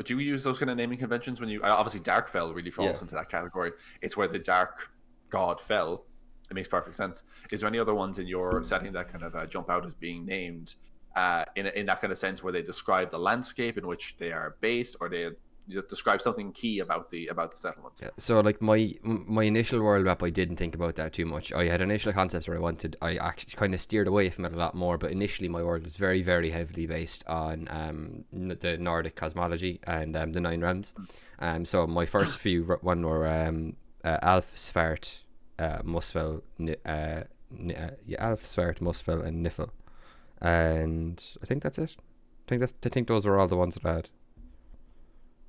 do you use those kind of naming conventions when you obviously Darkfell really falls into that category? It's where the dark god fell. It makes perfect sense. Is there any other ones in your setting that kind of jump out as being named in that kind of sense where they describe the landscape in which they are based, or they describe something key about the settlement? Yeah. So like my initial world map, I didn't think about that too much. I had initial concepts where I actually kind of steered away from it a lot more, but initially my world was very very heavily based on the Nordic cosmology and the Nine Realms. So my first few one were Alf, Svart, Musfell, Alf, Svart, Musfell, and Nifl, and I think that's it. I think those were all the ones that I had.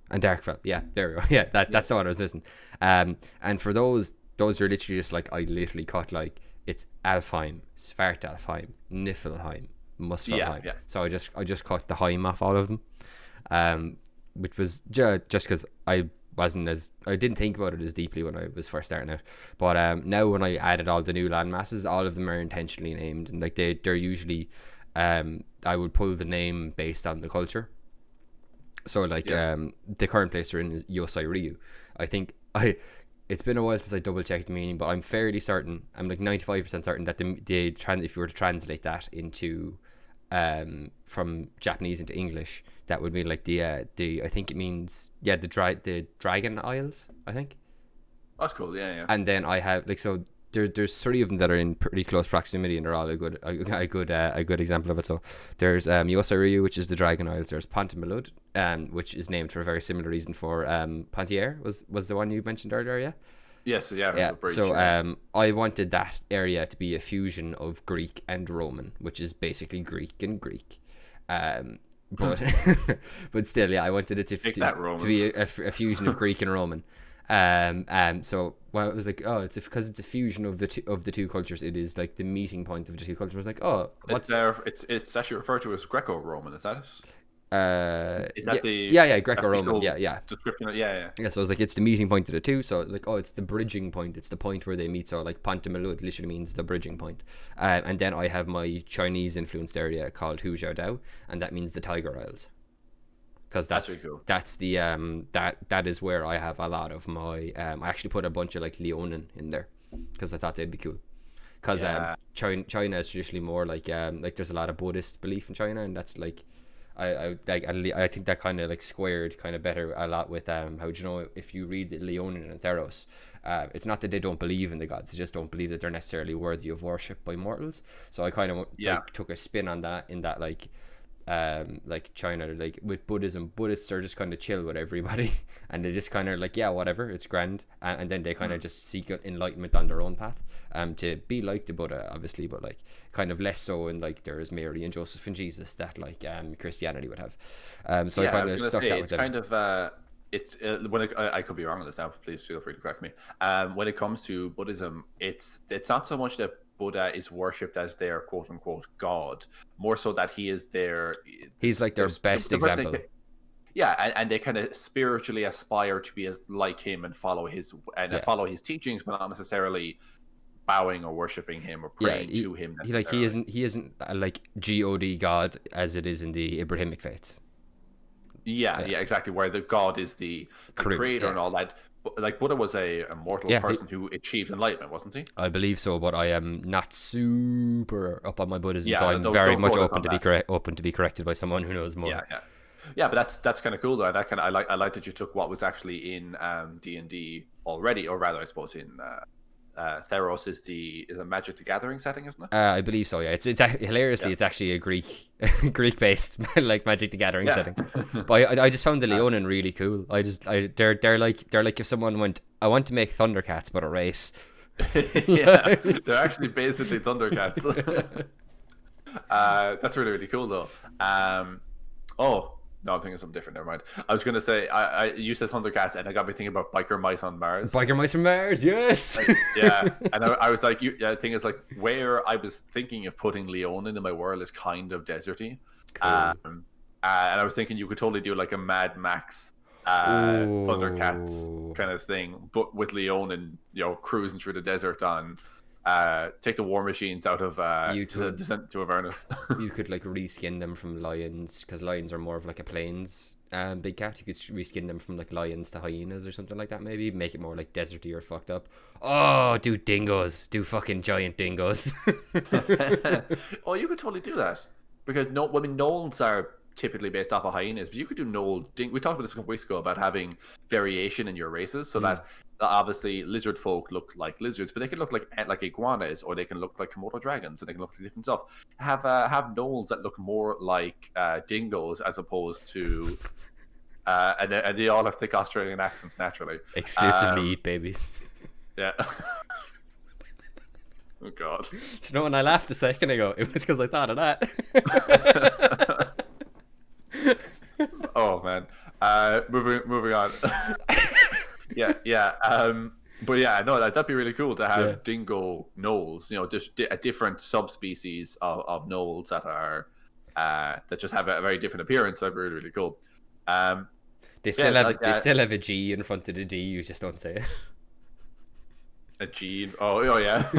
And Darkfell, yeah, there we go. Yeah, that's the one I was missing. And for those are literally just like I literally cut like it's Alfheim, Svartalfheim, Niflheim, Muspelheim. Yeah. So I just cut the Heim off all of them, which was just because I didn't think about it as deeply when I was first starting out. But now when I added all the new land masses, all of them are intentionally named, and like they're usually I would pull the name based on the culture. So like the current place we're in is Yosai Ryu. I think it's been a while since I double checked the meaning, but I'm fairly certain. I'm like 95% certain that if you were to translate that into from Japanese into English, that would mean like the I think it means the Dragon Isles, I think. That's cool. Yeah. And then I have like so. There's 3 of them that are in pretty close proximity, and they're all a good example of it. So there's Yosai Ryu, which is the Dragon Isles. There's Pontamalud, which is named for a very similar reason for Pontier was the one you mentioned earlier, yeah. Yes, yeah. So I wanted that area to be a fusion of Greek and Roman, which is basically Greek and Greek. But but still, yeah, I wanted it to be a fusion of Greek and Roman. So it was like, it's because it's a fusion of the two cultures. It is like the meeting point of the two cultures. I was like, it's actually referred to as Greco-Roman. Is that it? Is that Greco-Roman? Yeah. Description. Yeah. So I was like, it's the meeting point of the two. So like, it's the bridging point. It's the point where they meet. So like, Pontamalud literally means the bridging point. And then I have my Chinese influenced area called Hujiaodao, and that means the Tiger Isles. Because that's cool. That's the that is where I have a lot of my I actually put a bunch of like Leonin in there because I thought they'd be cool. Because China is traditionally more like there's a lot of Buddhist belief in China, and that's like I think that kind of like squared kind of better a lot with how do you know if you read the Leonin and Theros, it's not that they don't believe in the gods, they just don't believe that they're necessarily worthy of worship by mortals. So I kind of like took a spin on that, in that like China, like with Buddhism, Buddhists are just kind of chill with everybody and they just kind of like, yeah, whatever, it's grand, and then they kind of just seek enlightenment on their own path, to be like the Buddha obviously, but like kind of less so in like there is Mary and Joseph and Jesus that like Christianity would have. So I kind of stuck that with them. Kind of it's I could be wrong on this now, please feel free to correct me. When it comes to Buddhism, it's not so much that Buddha is worshipped as their quote unquote god, more so that he's like their best example. And they kind of spiritually aspire to be as like him and follow his teachings, but not necessarily bowing or worshiping him or praying to him. He isn't like God as it is in the Abrahamic faiths. Yeah, exactly. Where the God is the creator and all that. Like Buddha was a mortal person who achieved enlightenment, wasn't he? I believe so, but I am not super up on my Buddhism, so I'm very much open to be corrected by someone who knows more. Yeah, but that's kind of cool though. I like that you took what was actually in D&D already, or rather, I suppose in Theros is a Magic the Gathering setting, isn't it? I believe so. Yeah, it's hilariously it's actually a Greek based like Magic the Gathering setting. But I just found the Leonin really cool. They're like if someone went, I want to make Thundercats but a race. Yeah, they're actually basically Thundercats. That's really, really cool though. No, I'm thinking something different. Never mind. I was going to say, you said Thundercats, and I got me thinking about Biker Mice on Mars. Biker Mice from Mars, yes! Yeah, and I was like, the thing is, like, where I was thinking of putting Leonin in my world is kind of deserty. Cool. And I was thinking you could totally do, like, a Mad Max Thundercats kind of thing, but with Leonin, cruising through the desert on... take the war machines out of Descent to Avernus. You could like reskin them from lions, because lions are more of like a plains big cat. You could reskin them from like lions to hyenas or something like that. Maybe make it more like deserty or fucked up. Oh, do dingoes, do fucking giant dingoes. Oh, you could totally do that, because gnolls are typically based off of hyenas, but you could do gnoll. We talked about this a couple weeks ago about having variation in your races, so that obviously lizard folk look like lizards, but they can look like iguanas, or they can look like Komodo dragons, and they can look like different stuff. Have gnolls that look more like dingoes as opposed to, and they all have thick Australian accents naturally. Exclusively eat babies. Yeah. Oh God. Do you know when I laughed a second ago? It was because I thought of that. Oh man. Moving on. Yeah. But yeah, no, that'd be really cool to have dingo gnolls. Just a different subspecies of gnolls that are that just have a very different appearance. That'd be really, really cool. They still have a G in front of the D. You just don't say it. A G. Oh yeah.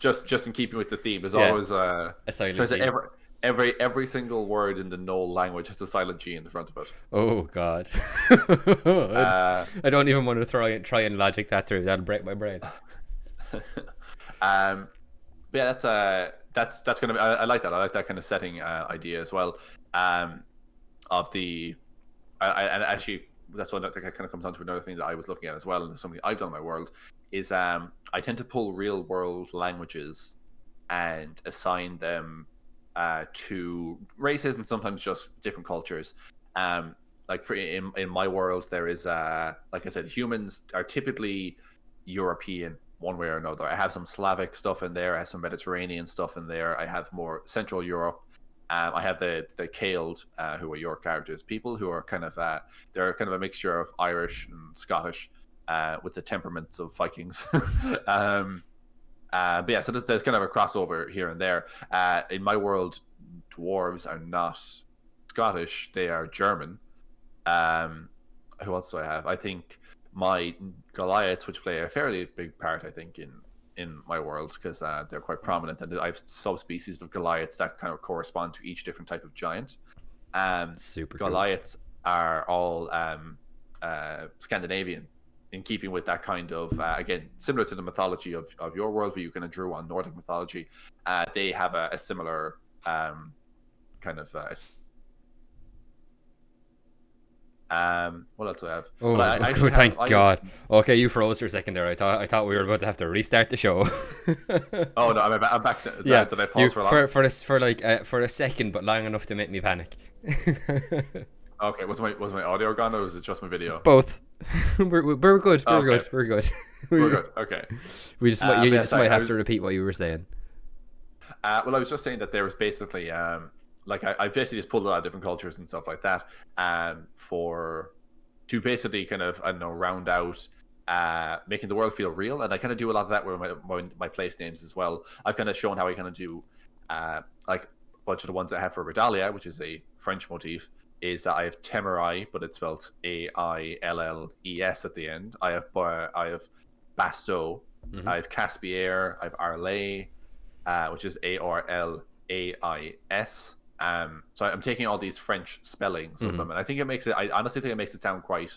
just in keeping with the theme, there's always a silent G. Every single word in the Gnoll language has a silent G in the front of it. Oh God. I don't even want to try and logic that through. That'll break my brain. But yeah, that's gonna be. I like that. I like that kind of setting idea as well. And actually, that's one that kind of comes on to another thing that I was looking at as well, and something I've done in my world is I tend to pull real world languages and assign them to races and sometimes just different cultures. Like in my world, there is like I said, humans are typically European one way or another. I have some Slavic stuff in there. I have some Mediterranean stuff in there. I have more Central Europe. I have the Kaled, who are your characters, people who are kind of they're kind of a mixture of Irish and Scottish, with the temperaments of Vikings. But yeah, so there's kind of a crossover here and there. In my world, dwarves are not Scottish; they are German. Who else do I have? I think my Goliaths, which play a fairly big part, I think, in my world, because they're quite prominent, and I have subspecies of Goliaths that kind of correspond to each different type of giant. Super Goliaths are all Scandinavian, in keeping with that kind of again, similar to the mythology of your world, where you kind of drew on Nordic mythology. They have a similar kind of What else do I have? Oh, Well, I actually thank have. God. Okay, you froze for a second there. I thought we were about to have to restart the show. Oh no, I'm back. Yeah, Did I you pause for long? for a second, but long enough to make me panic. Okay, was my audio gone, or was it just my video? Both. We're good. We're Okay, good. We're good. we're good. Okay. We just might, you Yeah, just sorry, might have to repeat what you were saying. Well, I was just saying that there was basically like I basically just pulled a lot of different cultures and stuff like that for to basically kind of, I don't know, round out making the world feel real. And I kind of do a lot of that with my place names as well. I've kind of shown how I kind of do like a bunch of the ones I have for Regalia, which is a French motif, is that I have Temerai, but it's spelled Ailles at the end. I have Basto, I have Caspier, I have Arlais, which is Arlais. So I'm taking all these French spellings of them, and I think it makes it. I honestly think it makes it sound quite.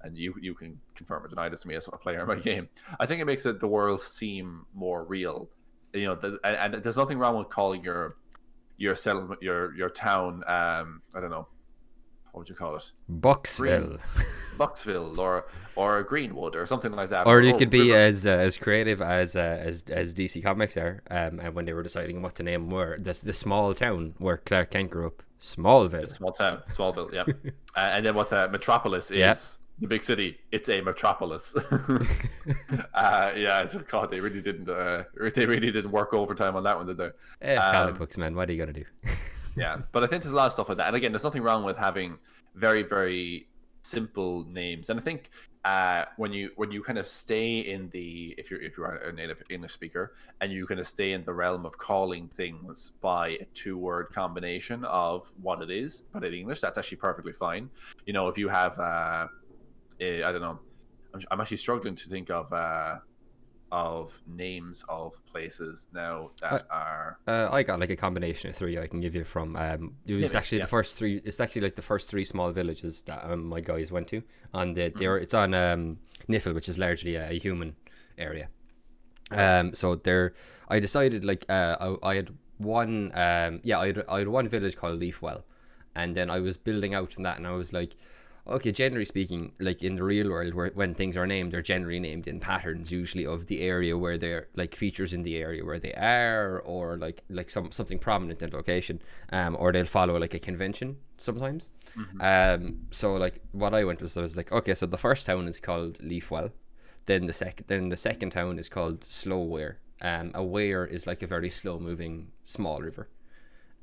And you can confirm or deny this to me as a player in my game. I think it makes the world seem more real. You know, and there's nothing wrong with calling your settlement, your town. I don't know, what would you call it? Bucksville. Bucksville or Greenwood or something like that. Or you could be as creative as DC Comics are, and when they were deciding what to name where the small town where Clark Kent grew up, Smallville. Small town, Smallville, yeah. And then what Metropolis is. Yeah. The big city, it's a metropolis. Yeah, God, they really didn't work overtime on that one, did they? Comic books, man. What are you gonna do? Yeah, but I think there's a lot of stuff like that. And again, there's nothing wrong with having very, very simple names. And I think when you kind of stay in the if you are a native English speaker and you kind of stay in the realm of calling things by a 2-word combination of what it is, but in English, that's actually perfectly fine. You know, if you have I don't know. I'm actually struggling to think of names of places now that are. I got like a combination of 3 I can give you from. It's actually the first 3. It's actually like the first 3 small villages that my guys went to, and it's on Niffle, which is largely a human area. So there, I decided like I had one. I had one village called Leafwell, and then I was building out from that, and I was like, okay, generally speaking, like in the real world, when things are named, they're generally named in patterns, usually of the area where they're like features in the area where they are, or like something prominent in location, or they'll follow like a convention sometimes. Mm-hmm. So like what I went was, I was like, okay, so the first town is called Leafwell, then the second town is called Slowweir. A weir is like a very slow moving small river.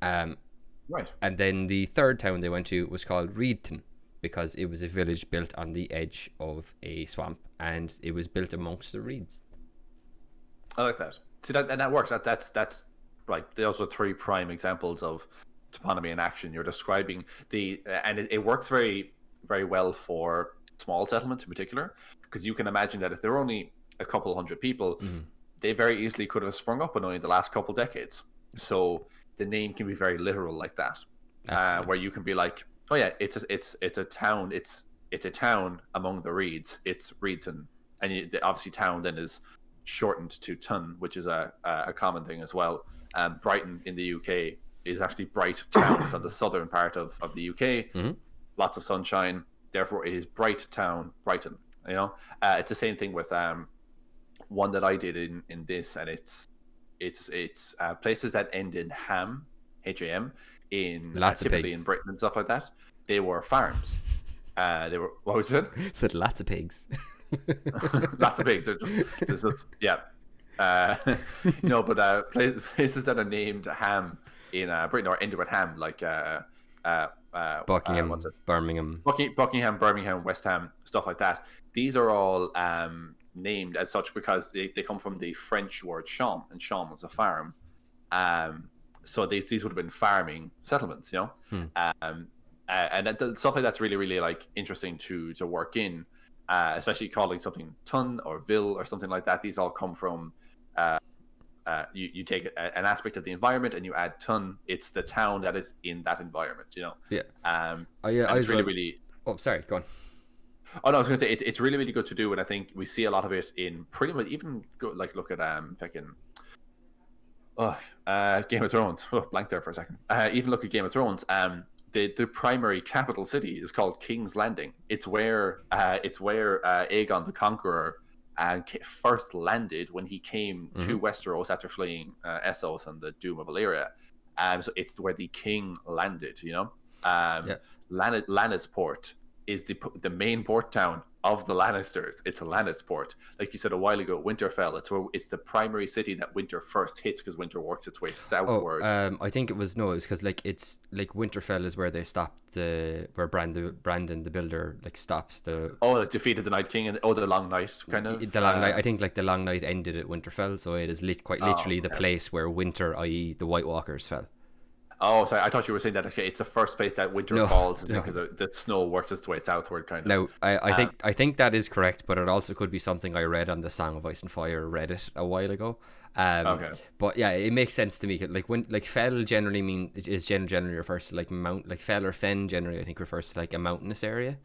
Right. And then the third town they went to was called Reedton, because it was a village built on the edge of a swamp, and it was built amongst the reeds. I like that. See, that works. That's right. Those are 3 prime examples of toponymy in action. You're describing and it works very, very well for small settlements in particular, because you can imagine that if there were only a couple hundred people, mm-hmm. they very easily could have sprung up in only the last couple decades. So the name can be very literal like that, where you can be like, oh yeah, it's a town. It's a town among the reeds. It's Reedton, and obviously town then is shortened to ton, which is a common thing as well. Brighton in the UK is actually Bright Town. It's on the southern part of the UK. Mm-hmm. Lots of sunshine. Therefore, it is Bright Town, Brighton. You know, it's the same thing with one that I did in this, and it's places that end in ham, HAM. In typically in Britain and stuff like that, they were farms. They were, what was it? Said lots of pigs. Lots of pigs. They're just yeah. No, but places that are named ham in Britain or ended with ham, like Buckingham, Birmingham, Birmingham, West Ham, stuff like that. These are all named as such because they come from the French word champ, and champ was a farm. So these would have been farming settlements, you know, and stuff like that's really, really like interesting to work in, especially calling something ton or ville or something like that. These all come from you take an aspect of the environment and you add ton. It's the town that is in that environment, you know. Yeah. It's really, really. Oh, sorry. Go on. Oh no, I was gonna say it's really, really good to do, and I think we see a lot of it in pretty much even like look at fucking. Game of Thrones. Oh, blank there for a second. Even look at Game of Thrones. the primary capital city is called King's Landing. It's where Aegon the Conqueror first landed when he came to Westeros after fleeing Essos and the Doom of Valyria. So it's where the king landed. Lannisport is the main port town of the Lannisters. It's a Lannisport. Like you said a while ago, Winterfell. It's the primary city that Winter first hits because Winter works its way southward. I think it was because it's like Winterfell is where they stopped where Brandon the Builder stopped the. It defeated the Night King and the Long Night kind of. The Long Night. I think the Long Night ended at Winterfell, so it is quite literally the place where Winter, i.e., the White Walkers, fell. Oh, sorry. I thought you were saying that it's the first place that winter falls because the snow works its way southward, kind of. No, I think that is correct, but it also could be something I read on the Song of Ice and Fire Reddit a while ago. Okay. But yeah, it makes sense to me. Fell generally generally refers to fell or fen generally I think refers to a mountainous area,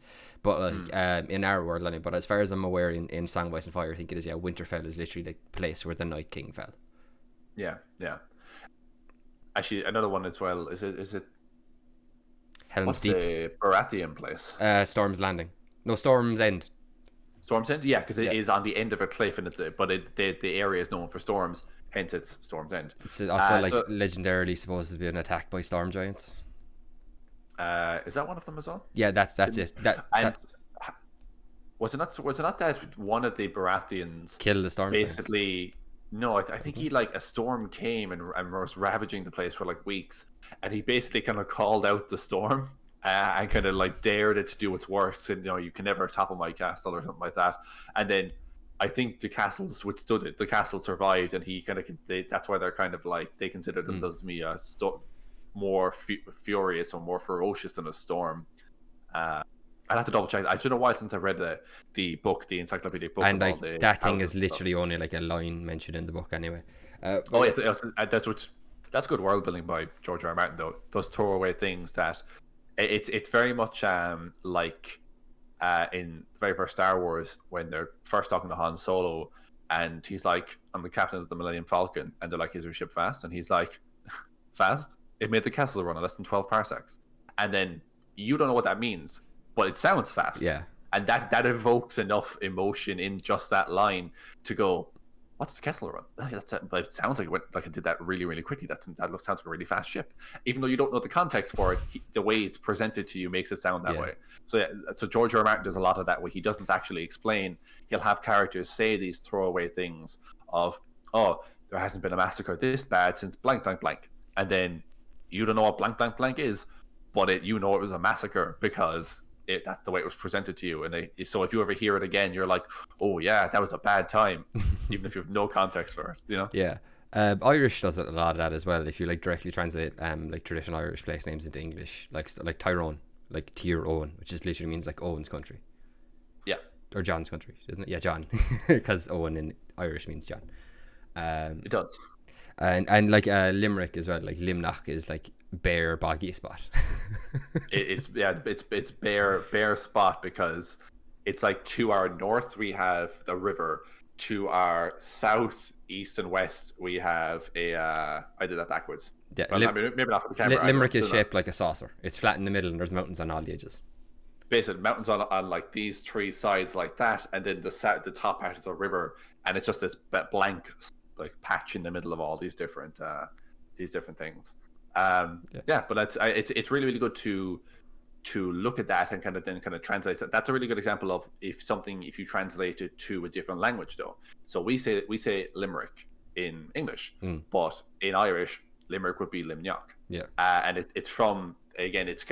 but in our world anyway. But as far as I'm aware, in Song of Ice and Fire, I think it is Winterfell is literally the place where the Night King fell. Yeah. Actually, another one as well. Is it? Helm's Deep. What's the Baratheon place? Storm's Landing. No, Storm's End. Storm's End, yeah, because it is on the end of a cliff, and the area is known for storms. Hence, it's Storm's End. It's also legendarily supposed to be an attack by storm giants. Is that one of them as well? Yeah, that's it. Was it not that one of the Baratheons killed the storm basically? Giants? No, I think he a storm came and was ravaging the place for weeks, and he basically kind of called out the storm and kind of dared it to do its worst, and you can never topple my castle or something like that. And then I think the castles withstood it. The castle survived, and he kind of that's why they're kind of they consider themselves to be more furious or more ferocious than a storm. I'd have to double check. It's been a while since I read the book, the encyclopedic book. And that thing is literally only a line mentioned in the book anyway. That's good world building by George R. R. Martin, though. Those throwaway things that it's very much in the very first Star Wars when they're first talking to Han Solo, and he's like, "I'm the captain of the Millennium Falcon," and they're like, "Is your ship fast?" And he's like, "Fast? It made the castle run in less than 12 parsecs." And then you don't know what that means, but it sounds fast. Yeah. And that evokes enough emotion in just that line to go, what's the Kessel run? It sounds like it did that really, really quickly. That sounds like a really fast ship. Even though you don't know the context for it, the way it's presented to you makes it sound that way. So George R. R. Martin does a lot of that where he doesn't actually explain. He'll have characters say these throwaway things of, there hasn't been a massacre this bad since blank, blank, blank. And then you don't know what blank, blank, blank is, but you know it was a massacre because that's the way it was presented to you. And so if you ever hear it again, you're like, oh yeah, that was a bad time, even if you have no context for it, Yeah. Irish does a lot of that as well. If you directly translate traditional Irish place names into English, like Tyrone, Tyr Owen, which just literally means Owen's country. Yeah. Or John's country, isn't it? Yeah, John, because Owen in Irish means John. It does. And Limerick as well, Limnach is bare boggy spot. it's bare spot because it's to our north we have the river, to our south, east, and west we have I did that backwards. Yeah, maybe not for the camera. Limerick is shaped like a saucer. It's flat in the middle and there's mountains on all the edges. Basically, mountains on these three sides like that, and then the top part is a river, and it's just this blank patch in the middle of all these different things. But it's really, really good to look at that and kind of translate it. That's a really good example of if you translate it to a different language, though. So we say Limerick in English, but in Irish, Limerick would be Limnach. Yeah. And it's from, again, it's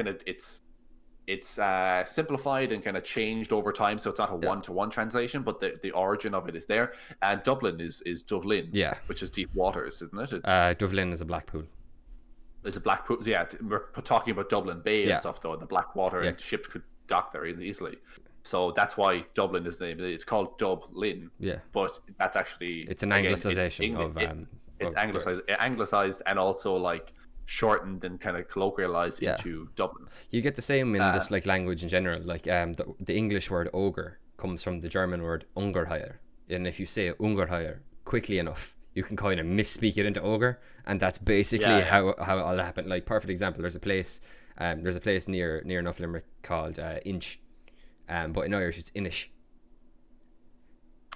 simplified and kind of changed over time, so it's not a one-to-one translation, but the origin of it is there. And Dublin is Dublin, which is deep waters, isn't it? Dublin is a black pool. It's a black pool. Yeah, we're talking about Dublin Bay and stuff, though, and the black water, and ships could dock there easily. So that's why Dublin is the name. It's called Dublin. Yeah, but that's actually it's an anglicization it's anglicized and also shortened and kind of colloquialized into Dublin. You get the same in just language in general. The English word ogre comes from the German word Ungerheuer, and if you say Ungerheuer quickly enough, you can kind of misspeak it into ogre, and that's basically how it all happened. Perfect example, there's a place There's a place near enough Limerick called Inch, but in Irish it's Inish.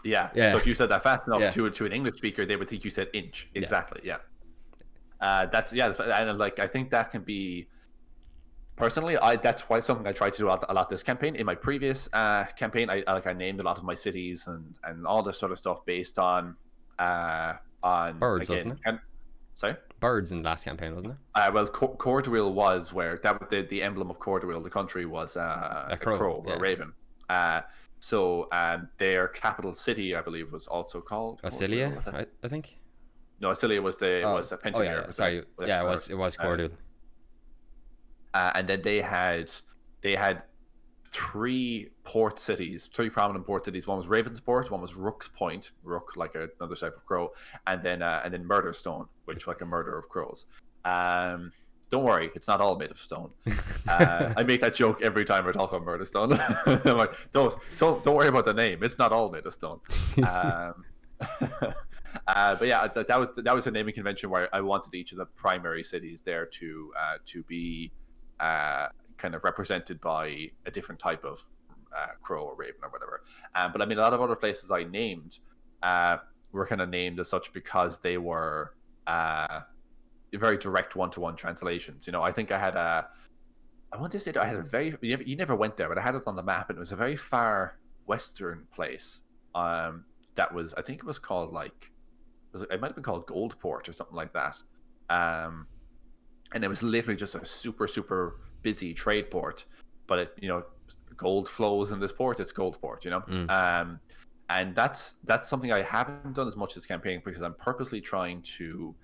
Yeah. So if you said that fast enough to an English speaker, they would think you said inch. Exactly. Yeah. That's and like I think that can be. Personally, that's why something I tried to do a lot this campaign. In my previous campaign, I named a lot of my cities and all this sort of stuff based on birds, again, wasn't it? Sorry, birds in the last campaign, wasn't it? Well, Cordwell was where that the emblem of Cordwell, the country, was a crow or a raven. So their capital city, I believe, was also called Acilia, I think. No, Acilia was a Pentamere. Sorry, it was Cordwell. And then they had three prominent port cities. One was Ravensport, one was Rook's Point, Rook like another type of crow, and then Murderstone, which like a murder of crows. Don't worry, it's not all made of stone. I make that joke every time I talk about Murderstone. I'm like, don't worry about the name. It's not all made of stone. But yeah, that was a naming convention where I wanted each of the primary cities there to be kind of represented by a different type of crow or raven or whatever. But I mean, a lot of other places I named were kind of named as such because they were very direct one-to-one translations. You know, I think I had I want to say that I had a very you never went there, but I had it on the map, and it was a very far western place. That was, I think it was called it might have been called Goldport or something like that. And it was literally just a super, super busy trade port. But it, you know, gold flows in this port. It's Goldport, you know. And that's something I haven't done as much this campaign because I'm purposely trying to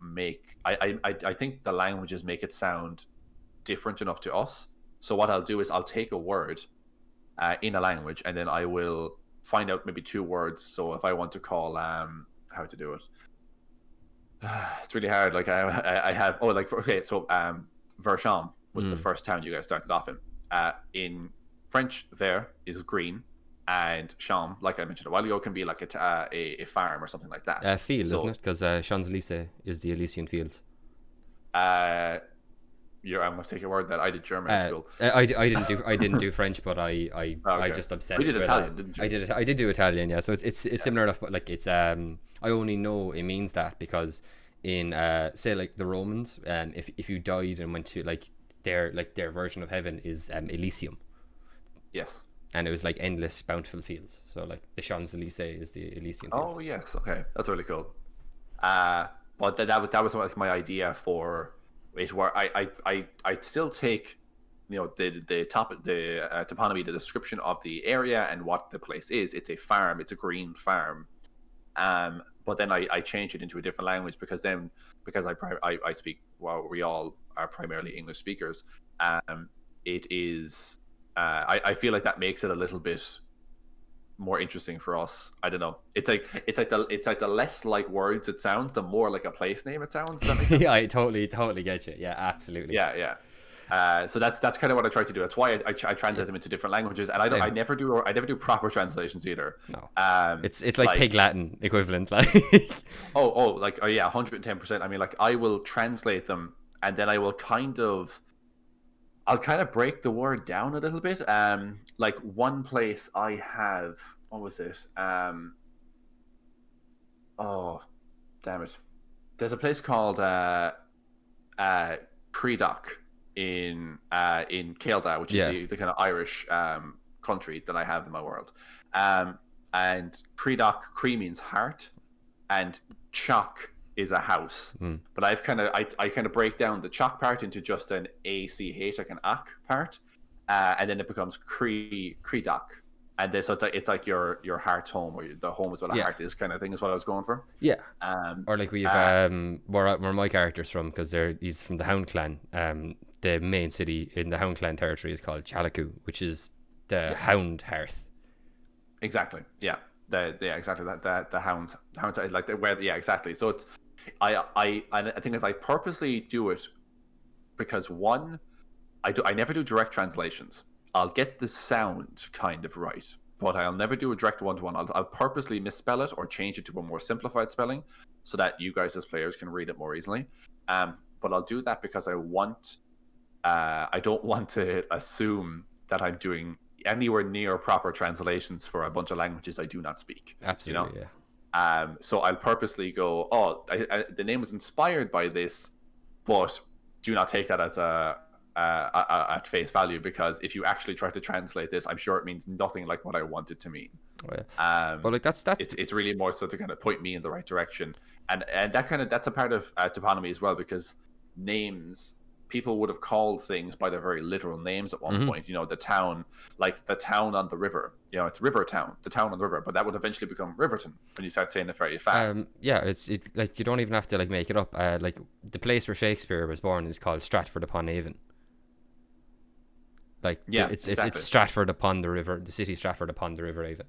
make. I think the languages make it sound different enough to us. So what I'll do is I'll take a word in a language, and then I will find out maybe two words. So if I want to call how to do it. It's really hard. Like I have Vercham was the first town you guys started off in. In French, Ver is green, and Champ, like I mentioned a while ago, can be like a farm or something like that. Field, isn't it? Because Champs-Élysées is the Elysian fields. I'm gonna take your word that I did German in school. I didn't do French, but I just obsessed. You did with Italian, didn't you? I did do Italian, yeah. So it's similar enough, but like it's I only know it means that because in say like the Romans, if you died and went to like their version of heaven is Elysium. Yes. And it was like endless bountiful fields. So like the Champs-Élysées is the Elysian fields. Oh yes, okay, that's really cool. But that was like my idea for it, where I'd still take, you know, the toponymy, the description of the area and what the place is. It's a farm. It's a green farm. But then I change it into a different language because I speak, well, we all are primarily English speakers. It is I feel like that makes it a little bit more interesting for us. I don't know. It's like the less like words it sounds, the more like a place name it sounds. Does that make sense? Yeah, I totally get you. Yeah, absolutely. Yeah. So that's kind of what I try to do. That's why I translate them into different languages, and I never do proper translations either. No, it's like Pig Latin equivalent, like. Yeah, 110%. I mean, like I will translate them, and then I'll kind of break the word down a little bit. Like one place I have, what was it? Oh, damn it! There's a place called Credoc in Céalda, which is the kind of Irish country that I have in my world. And Credoc, Cree means heart, and Chock is a house. But I kind of break down the Chock part into just an ACH, like an ACH part, and then it becomes Credoc. And then, so it's like your heart home, or the home is what a heart is, kind of thing, is what I was going for. Yeah. Or like we've where my character's from, because he's from the Hound Clan. The main city in the Hound Clan territory is called Chalaku, which is the Hound Hearth. Exactly. Yeah. Exactly that. The hounds like where. Yeah. Exactly. So it's I think I purposely do it because one, I never do direct translations. I'll get the sound kind of right, but I'll never do a direct one-to-one. I'll purposely misspell it or change it to a more simplified spelling so that you guys as players can read it more easily. but I'll do that because I don't want to assume that I'm doing anywhere near proper translations for a bunch of languages I do not speak. Absolutely, So I'll purposely go, oh, the name was inspired by this, but do not take that as at face value, because if you actually try to translate this, I'm sure it means nothing like what I want it to mean. Oh, yeah. But like that's it's really more so to kind of point me in the right direction, and that's a part of toponymy as well, because names, people would have called things by their very literal names at one point. The town, like the town on the river, it's River Town, the town on the river, but that would eventually become Riverton when you start saying it very fast. It's like you don't even have to like make it up. Like the place where Shakespeare was born is called Stratford upon Avon. Like it's Stratford upon the river, the city Stratford upon the River Avon.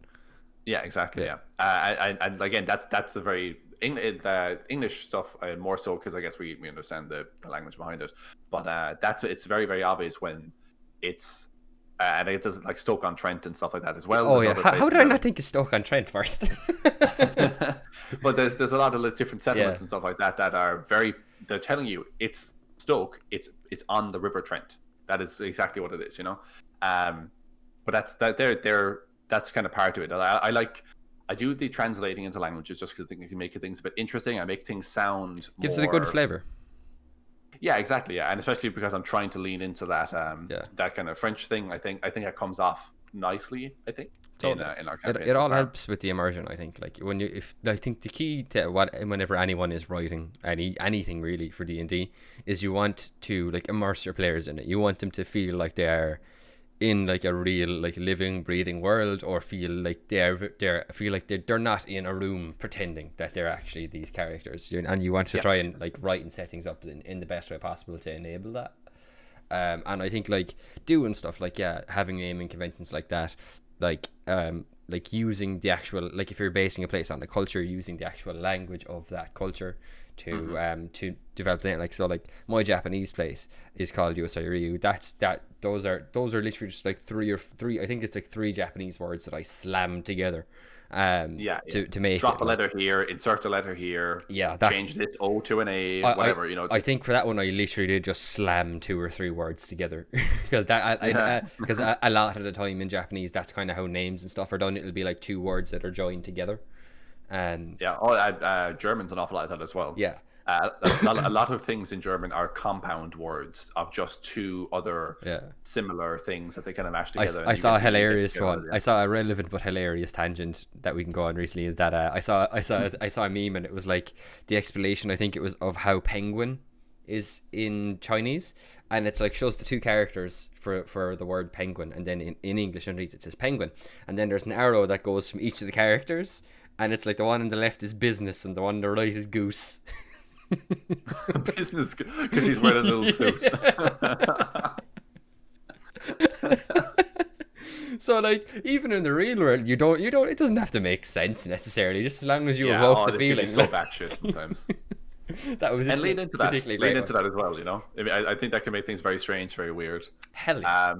Yeah, exactly. Yeah, and again, that's the very English stuff, more so because I guess we understand the language behind it. But it's very, very obvious when it's and it does like Stoke-on-Trent and stuff like that as well. Oh yeah, how did I not think of Stoke-on-Trent first? But there's a lot of different settlements and stuff like that are they're telling you it's Stoke, it's on the River Trent. That is exactly what it is, but that's kind of part of it. I do the translating into languages just because I think it can make things a bit interesting. I make things sound gives it a good flavor. Yeah, exactly. Yeah, and especially because I'm trying to lean into that that kind of French thing. I think it comes off nicely. I think totally. in our campaign. It all helps with the immersion. I think like I think the key to whenever anyone is writing anything really for D&D is you want to like immerse your players in it. You want them to feel like they're in like a real like living breathing world, or feel like they're not in a room pretending that they're actually these characters, and you want to try and like write and set things up in the best way possible to enable that. And I think like doing stuff like having naming conventions like that, like using the actual, like if you're basing a place on a culture, using the actual language of that culture to develop the name. Like so, like my Japanese place is called Yosai Ryu. Those are literally just like three. I think it's like three Japanese words that I slammed together. To make drop a letter here, insert a letter here. Change this O to an A, whatever. I think for that one I literally did just slam 2 or 3 words together because because a lot of the time in Japanese that's kind of how names and stuff are done. It'll be like 2 words that are joined together. German's an awful lot of that as well. A lot of things in German are compound words of just 2 other similar things that they kind of mash together. I saw a hilarious one. I saw a relevant but hilarious tangent that we can go on recently. Is that I saw a meme, and it was like the explanation, I think it was, of how penguin is in Chinese, and it's like shows the 2 characters for the word penguin, and then in English underneath it says penguin, and then there's an arrow that goes from each of the characters, and it's like the one on the left is business and the one on the right is goose. Business, because he's wearing a little suit. So like even in the real world, you don't it doesn't have to make sense necessarily, just as long as you evoke the feeling. So batshit sometimes. That was just lean into that as well. I mean, I think that can make things very strange, very weird. Hell yeah.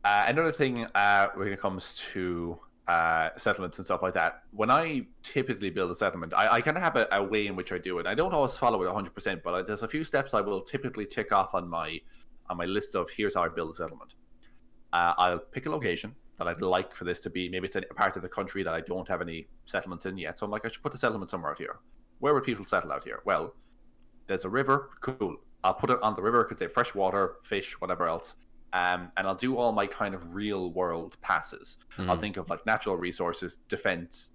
Another thing when it comes to settlements and stuff like that, when I typically build a settlement, I kind of have a way in which I do it. I don't always follow it 100%, but there's a few steps I will typically tick off on my list of here's how I build a settlement. I'll pick a location that I'd like for this to be. Maybe it's a part of the country that I don't have any settlements in yet, so I'm like, I should put a settlement somewhere out here. Where would people settle out here? Well, there's a river. Cool. I'll put it on the river because they have fresh water, fish, whatever else. And I'll do all my kind of real world passes. I'll think of like natural resources, defense.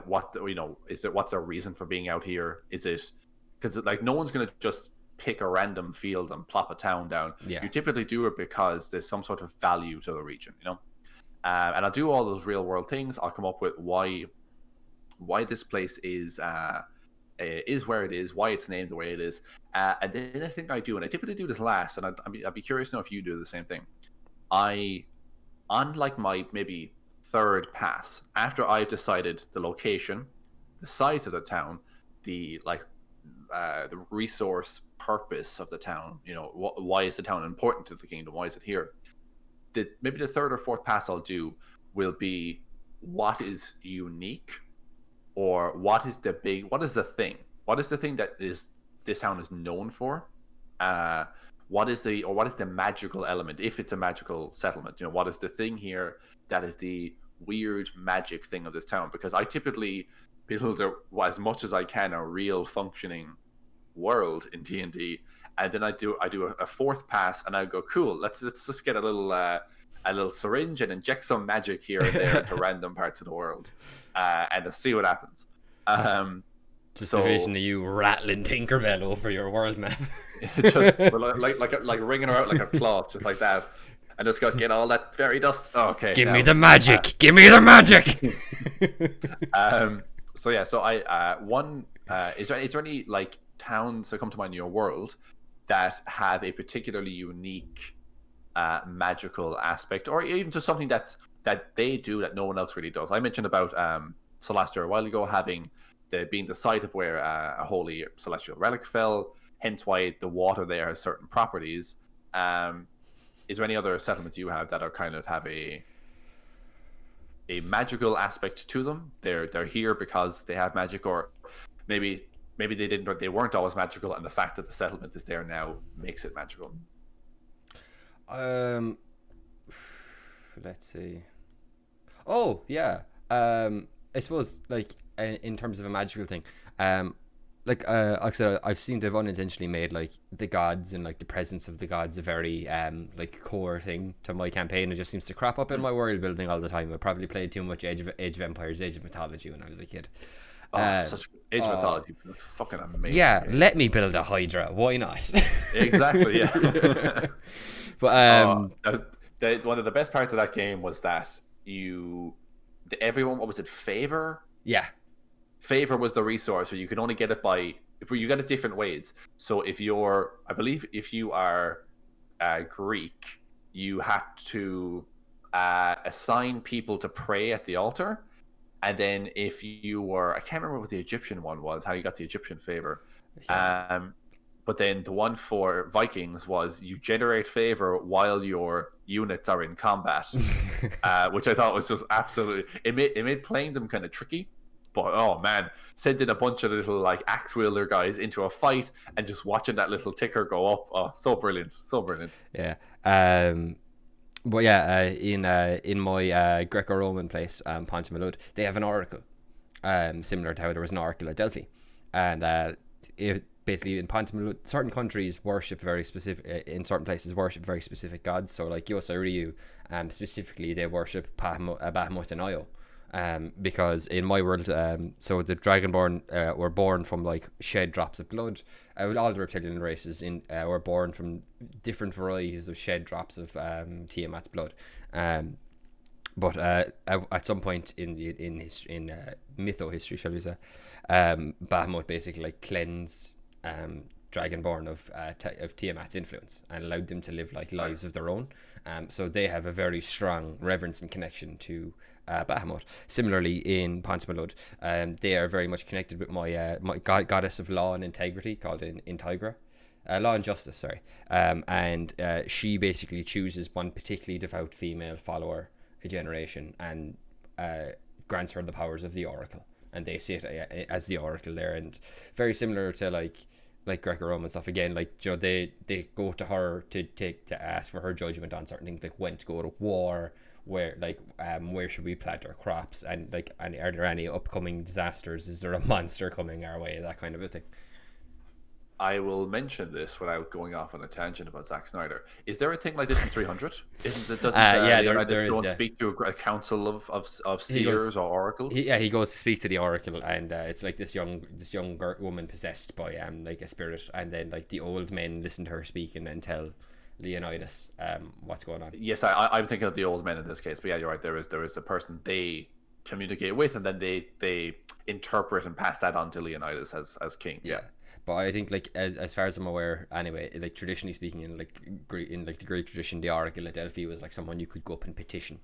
What's their reason for being out here? Is it because like no one's gonna just pick a random field and plop a town down? You typically do it because there's some sort of value to the region, and I'll do all those real world things. I'll come up with why this place is where it is, why it's named the way it is, and then the thing I do, and I typically do this last, and I'd be curious to know if you do the same thing. On like my maybe 3rd pass, after I've decided the location, the size of the town, the resource purpose of the town, why is the town important to the kingdom, why is it here? Maybe the 3rd or 4th pass I'll do will be what is unique, or what is the thing that is this town is known for? What is the magical element, if it's a magical settlement? What is the thing here that is the weird magic thing of this town? Because I typically build as much as I can a real functioning world in D&D, and then I do a fourth pass, and I go, cool, let's just get a little syringe and inject some magic here and there into random parts of the world, and let's see what happens. Just a vision of you rattling Tinkerbell over your world map. Just like wringing her out like a cloth, just like that, and just get all that fairy dust. Oh, okay, give me the magic. Give me the magic. So yeah, so is there any like towns that come to mind in your world that have a particularly unique magical aspect, or even just something that they do that no one else really does? I mentioned about Celestia a while ago, being the site of where a holy celestial relic fell, hence why the water there has certain properties. Is there any other settlements you have that are kind of have a magical aspect to them? They're here because they have magic, or maybe they weren't always magical, and the fact that the settlement is there now makes it magical. Let's see. Oh yeah. I suppose like in terms of a magical thing, like I said, I've seen they've unintentionally made like the gods and like the presence of the gods a very like core thing to my campaign. It just seems to crop up in my world building all the time. I probably played too much Age of Empires, Age of Mythology when I was a kid. Such Age of Mythology, fucking amazing. Yeah, game. Let me build a Hydra. Why not? Exactly. Yeah. But one of the best parts of that game was that everyone, what was it, favor? Yeah. Favor was the resource, so you could only get it you get it different ways. So if you are Greek, you have to assign people to pray at the altar. And then if you were, I can't remember what the Egyptian one was, how you got the Egyptian favor. Yeah. But then the one for Vikings was you generate favor while your units are in combat, which I thought was just absolutely. It made playing them kind of tricky, but oh man, sending a bunch of little like axe wielder guys into a fight and just watching that little ticker go up, oh, so brilliant, so brilliant. Yeah. But yeah, in my Greco-Roman place, Pontymalud, they have an oracle, similar to how there was an oracle at Delphi, and basically in Pontymalud, certain countries worship very specific, in certain places worship very specific gods. So like Yosei Ryu, specifically they worship Bahamut and Io, because in my world, so the Dragonborn were born from like shed drops of blood. All the reptilian races were born from different varieties of shed drops of Tiamat's blood. But at some point in mytho history, shall we say, Bahamut basically like cleansed Dragonborn of Tiamat's influence and allowed them to live like lives of their own. So they have a very strong reverence and connection to Bahamut. Similarly, in Pontymalud, they are very much connected with my goddess of law and integrity called Integra. Law and justice, sorry. And she basically chooses one particularly devout female follower a generation and grants her the powers of the oracle. And they see it as the oracle there, and very similar to like Greco-Roman stuff. Again, like they go to her to ask for her judgment on certain things, like when to go to war, where should we plant our crops, and are there any upcoming disasters? Is there a monster coming our way? That kind of a thing. I will mention this without going off on a tangent about Zack Snyder. Is there a thing like this in 300? There is. Speak to a council of seers or oracles. He goes to speak to the oracle, and it's like this young woman possessed by like a spirit, and then like the old men listen to her speak and then tell Leonidas what's going on. Yes, I'm thinking of the old men in this case, but yeah, you're right. There is a person they communicate with, and then they interpret and pass that on to Leonidas as king. Yeah. But I think, like, as far as I'm aware, anyway, like traditionally speaking, in the Greek tradition, the oracle at Delphi was like someone you could go up and petition.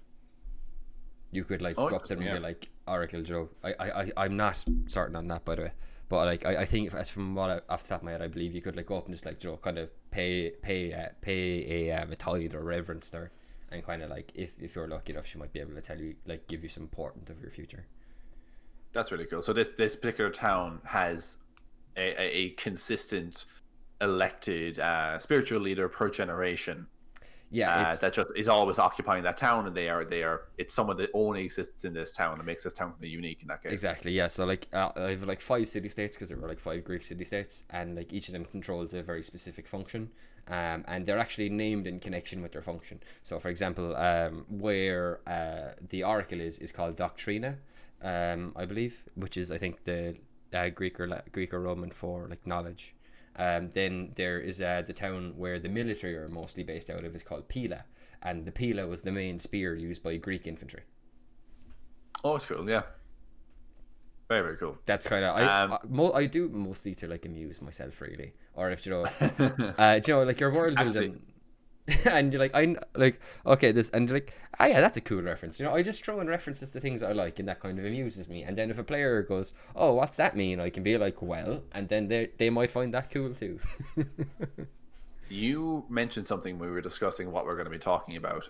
You could go up to them and be like, Oracle Joe. I'm not certain on that, by the way. But like I think, as from what off the top of my head, I believe you could like go up and just like kind of pay a tithe or reverence there, and kind of like if you're lucky enough, she might be able to tell you, like, give you some portent of your future. That's really cool. So this particular town has a consistent elected spiritual leader per generation. Yeah, that just is always occupying that town, and it's someone that only exists in this town that makes this town unique in that case. exactly. Yeah, so like I have like 5 city states because there were like 5 Greek city states, and like each of them controls a very specific function, and they're actually named in connection with their function. So for example, where the oracle is called Doctrina, I believe, which is I think the Greek or Roman for like knowledge. Then there is the town where the military are mostly based out of is called Pila, and the Pila was the main spear used by Greek infantry. Oh, it's cool, yeah. Very, very cool. That's kind of I do mostly to like amuse myself, really, or if you know, like your world building, and you're like okay this, and you're like yeah, that's a cool reference. You know, I just throw in references to things I like, and that kind of amuses me. And then if a player goes, oh, what's that mean? I can be like, well, and then they might find that cool too. You mentioned something when we were discussing what we're going to be talking about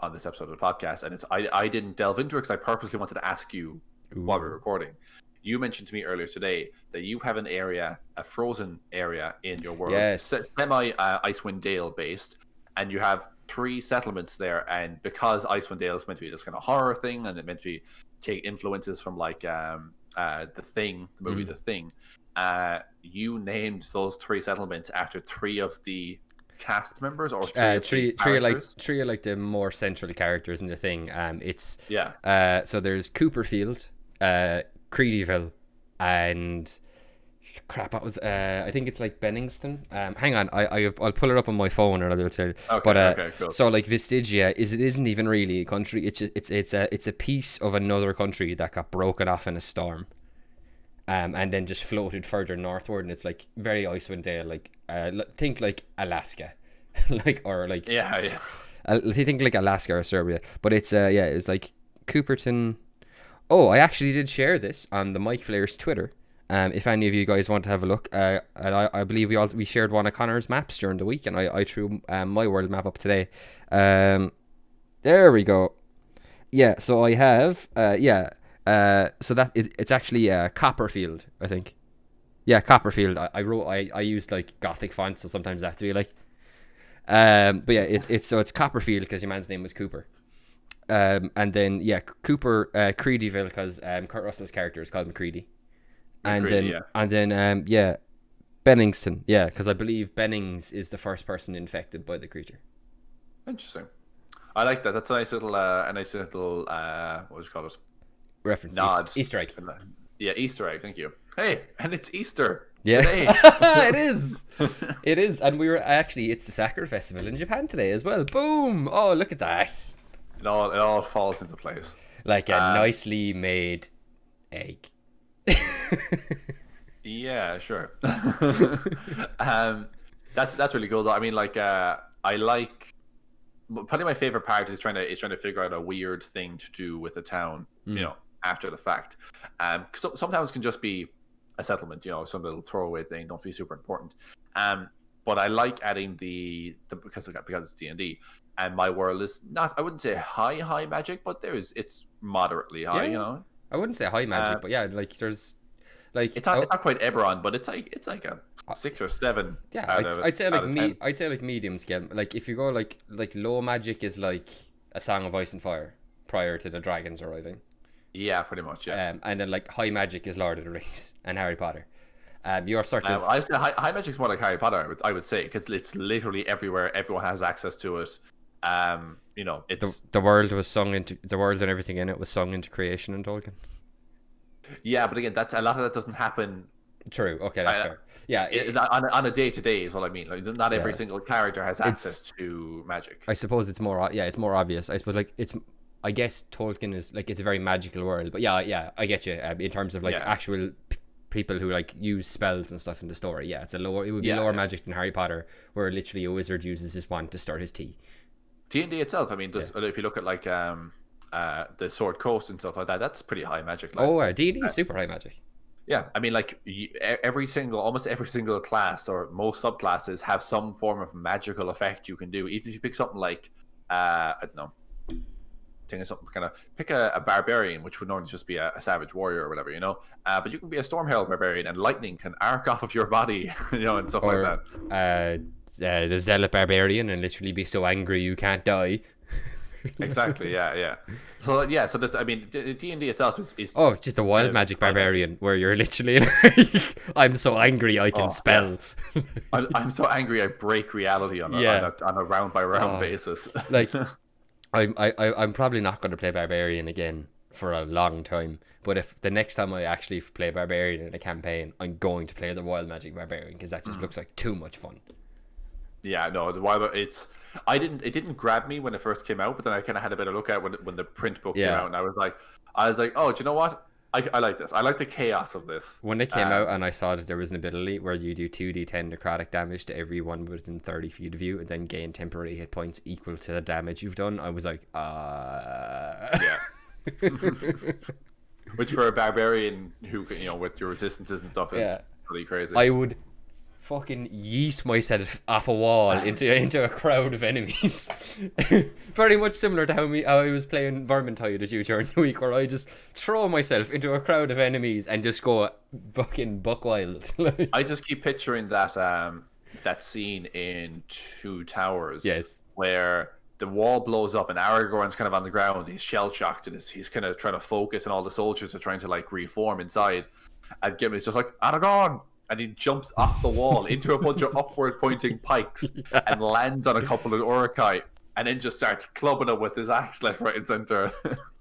on this episode of the podcast, and I didn't delve into it because I purposely wanted to ask you while we were recording. You mentioned to me earlier today that you have an area, a frozen area in your world, yes, semi Icewind Dale based, and you have 3 settlements there. And because Icewind Dale is meant to be this kind of horror thing, and it meant to take influences from like the Thing, the movie The Thing, you named those 3 settlements after 3 of the cast members, or 3 of like the more central characters in the Thing. It's so there's Cooperfield, Creedyville, and crap, what was I think it's like Benningston. Hang on, I'll pull it up on my phone and I'll tell you. Okay, cool. So like Vestigia it isn't even really a country. It's a piece of another country that got broken off in a storm, and then just floated further northward, and it's like very Icewind Dale, like think like Alaska, like or like think like Alaska or Serbia, but it's it's like Cooperton. Oh, I actually did share this on the Micflayers Twitter. If any of you guys want to have a look, and I believe we shared one of Conor's maps during the week, and I threw my world map up today. There we go. Yeah, so I have so that it's actually Copperfield, I think. Yeah, Copperfield. I used like Gothic fonts, so sometimes I have to be like. But yeah, it's Copperfield because your man's name was Cooper. And then Cooper, Creedyville because Kurt Russell's character is called McCready. And then Benningston, because I believe Bennings is the first person infected by the creature. Interesting. I like that. That's a nice little what would you call it? Reference. Nod. Easter egg. Yeah, Easter egg. Thank you. Hey, and it's Easter. Yeah, today. It is. It is, and it's the Sakura Festival in Japan today as well. Boom! Oh, look at that. It all falls into place. Like a nicely made egg. Yeah, sure. That's really cool though. I mean, like probably my favorite part is trying to figure out a weird thing to do with a town, you know, after the fact. Some towns can just be a settlement, you know, some little throwaway thing, don't be super important. But I like adding because it's D&D, and my world is not, I wouldn't say high magic, but it's moderately high, you know. I wouldn't say high magic, but yeah, like there's like it's not quite Eberron, but it's like a 6 or 7. Yeah, I'd say like medium scale. Like if you go like low magic is like a Song of Ice and Fire prior to the dragons arriving. Yeah, pretty much. Yeah. And then like high magic is Lord of the Rings and Harry Potter. You're sort of. I'd say high magic's more like Harry Potter. I would say because it's literally everywhere. Everyone has access to it. You know, it's the world was sung into the world and everything in it was sung into creation in Tolkien. Yeah, but again, that's a lot of that doesn't happen. True. Okay, that's fair. Yeah, on a day-to-day is what I mean. Like, not every single character has access to magic. I suppose it's more. It's more obvious. I suppose like it's. I guess Tolkien is like it's a very magical world, but yeah, I get you. In terms of like actual people who like use spells and stuff in the story, it's a lower. It would be lower magic than Harry Potter, where literally a wizard uses his wand to start his tea. D&D itself, I mean, if you look at like the Sword Coast and stuff like that, that's pretty high magic. Like, D&D is super high magic. Yeah, I mean, like almost every single class or most subclasses have some form of magical effect you can do. Even if you pick something like I don't know, think of something kind of pick a barbarian, which would normally just be a savage warrior or whatever, you know. But you can be a Stormhail barbarian, and lightning can arc off of your body, you know, and stuff like that. The Zealot barbarian, and literally be so angry you can't die. Exactly. Yeah. So this, I mean, D&D itself is just a wild magic barbarian, where you're literally like, I'm so angry I can spell. Yeah. I'm so angry I break reality on a round by round basis. Like, I'm probably not going to play barbarian again for a long time. But if the next time I actually play barbarian in a campaign, I'm going to play the wild magic barbarian, because that just looks like too much fun. Yeah, no, it didn't grab me when it first came out, but then I kind of had a better look at it when the print book came out, and I was like, oh, do you know what? I like this. I like the chaos of this. When it came out and I saw that there was an ability where you do 2d10 necrotic damage to everyone within 30 feet of you, and then gain temporary hit points equal to the damage you've done, I was like, Yeah. Which for a barbarian who, you know, with your resistances and stuff is pretty crazy. I would fucking yeet myself off a wall into a crowd of enemies. Very much similar to how I was playing Vermintide with you during the week, where I just throw myself into a crowd of enemies and just go fucking buck wild. I just keep picturing that scene in Two Towers, where the wall blows up and Aragorn's kind of on the ground. He's shell shocked, and he's kind of trying to focus, and all the soldiers are trying to like reform inside, and Gimli's just like, Aragorn! And he jumps off the wall into a bunch of upward pointing pikes and lands on a couple of Uruk-hai, and then just starts clubbing them with his axe left, right, and center.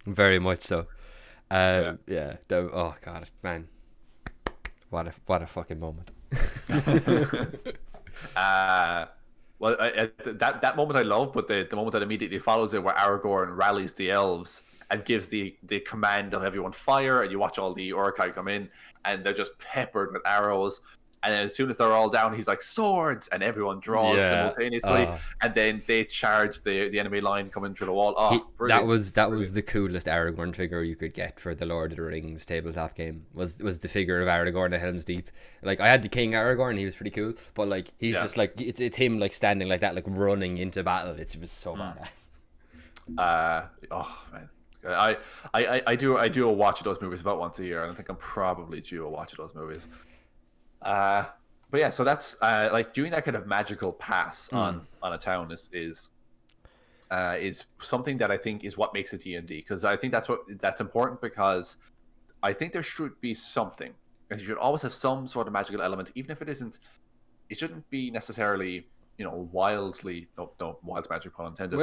Very much so. Oh god, man, what a fucking moment. Well, that moment I love, but the moment that immediately follows it, where Aragorn rallies the elves and gives the command of everyone fire, and you watch all the Uruk-hai come in, and they're just peppered with arrows. And then as soon as they're all down, he's like, swords, and everyone draws simultaneously, and then they charge the enemy line coming through the wall. That was the coolest Aragorn figure you could get for the Lord of the Rings tabletop game. Was the figure of Aragorn at Helm's Deep. Like, I had the King Aragorn, he was pretty cool, but like he's just like it's him like standing like that, like running into battle. It was so badass. Oh man. I do a watch of those movies about once a year, and I think I'm probably due a watch of those movies. But yeah, so that's like doing that kind of magical pass on a town is something that I think is what makes it D&D, because I think that's important, because I think there should be something, and you should always have some sort of magical element, even if it shouldn't be necessarily, you know, wildly no wild magic, pun intended.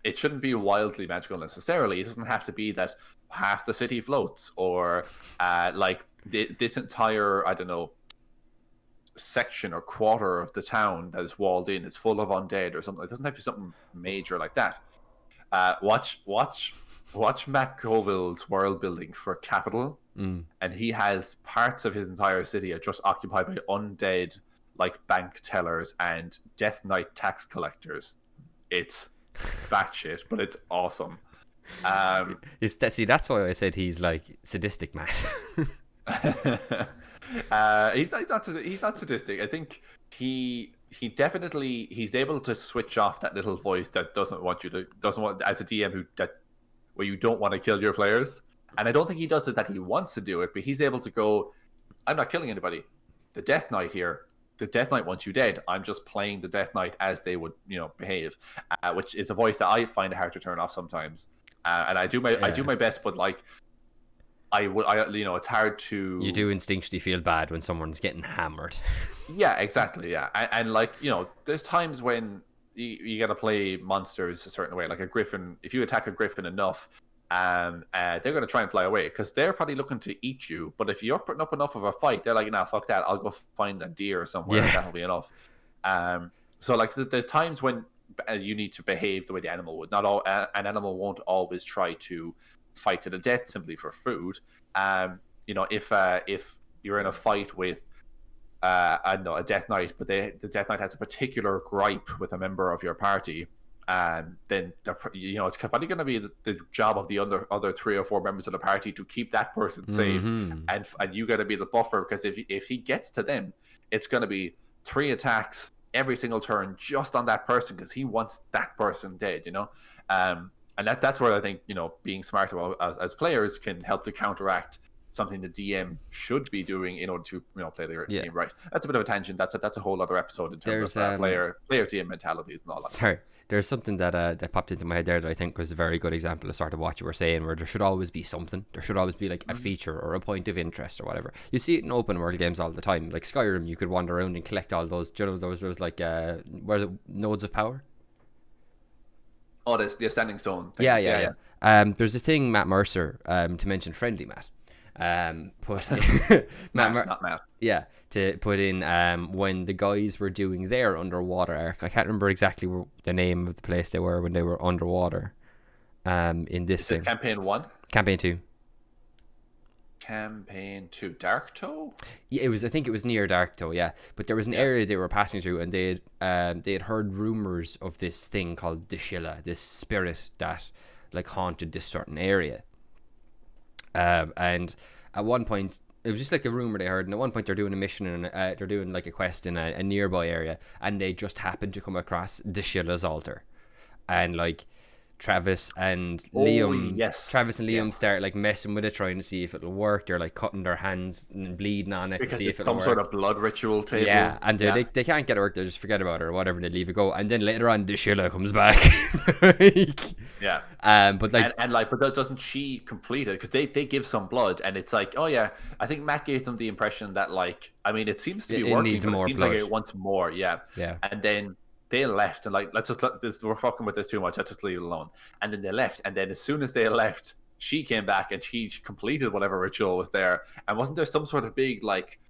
It shouldn't be wildly magical necessarily. It doesn't have to be that half the city floats, or like this entire, I don't know, section or quarter of the town that is walled in is full of undead or something. It doesn't have to be something major like that. Watch Matt Colville's world building for Capital, and he has parts of his entire city are just occupied by undead, like bank tellers and Death Knight tax collectors. It's batshit, but it's awesome. That's why I said he's like sadistic, Matt. He's not sadistic. I think he's able to switch off that little voice that doesn't want as a DM where you don't want to kill your players. And I don't think he does it that he wants to do it, but he's able to go, I'm not killing anybody. The Death Knight here, the Death Knight wants you dead. I'm just playing the Death Knight as they would, you know, behave, which is a voice that I find hard to turn off sometimes. And I do my best, but like, you know, it's hard to. You do instinctually feel bad when someone's getting hammered. Yeah, exactly. Yeah, and like, you know, there's times when you gotta play monsters a certain way. Like a griffin, if you attack a griffin enough, they're gonna try and fly away because they're probably looking to eat you. But if you're putting up enough of a fight, they're like, nah, fuck that. I'll go find a deer somewhere. And that'll be enough. So like, there's times when you need to behave the way the animal would. Not all an animal won't always try to fight to the death simply for food. You know, if you're in a fight with I don't know, a Death Knight, but the Death Knight has a particular gripe with a member of your party, then you know, it's probably going to be the job of the other 3 or 4 members of the party to keep that person safe, and you got to be the buffer, because if he gets to them, it's going to be 3 attacks every single turn just on that person, because he wants that person dead, you know. And And that's where I think, being smart about as players can help to counteract something the DM should be doing in order to play the game right. That's a bit of a tangent. That's a whole other episode in terms of player DM mentalities and all that. Sorry, there's something that popped into my head there that I think was a very good example of sort of what you were saying, where there should always be something. There should always be like a feature or a point of interest or whatever. You see it in open world games all the time. Like Skyrim, you could wander around and collect all those. Those like where the nodes of power. Oh, the standing stone things. Yeah. There's a thing, Matt Mercer, to mention friendly Matt. But not Matt. Yeah, to put in when the guys were doing their underwater arc. I can't remember exactly the name of the place they were when they were underwater. In this thing. Campaign 1? Campaign 2. Campaign 2, Dark Toe? Yeah, I think it was near Dark Toe, yeah. But there was an area they were passing through, and they had heard rumors of this thing called Dishilla, this spirit that like haunted this certain area. And at one point, it was just like a rumor they heard, and at one point they're doing a mission and they're doing like a quest in a nearby area, and they just happened to come across Dishilla's altar, and like Travis and Liam start like messing with it, trying to see if it'll work. They're like cutting their hands and bleeding on it to see if it'll work. Some sort of blood ritual table. Yeah, and they can't get it work. They just forget about it or whatever. They leave it go, and then later on, Dishilla comes back. Yeah. But like, but doesn't she complete it? Because they give some blood, and it's like, oh yeah, I think Matt gave them the impression that like, I mean, it seems to be working. Needs more it seems blood. Like it wants more. Yeah. And then they left, and like, we're fucking with this too much. Let's just leave it alone. And then they left, and then as soon as they left, she came back and she completed whatever ritual was there. And wasn't there some sort of big like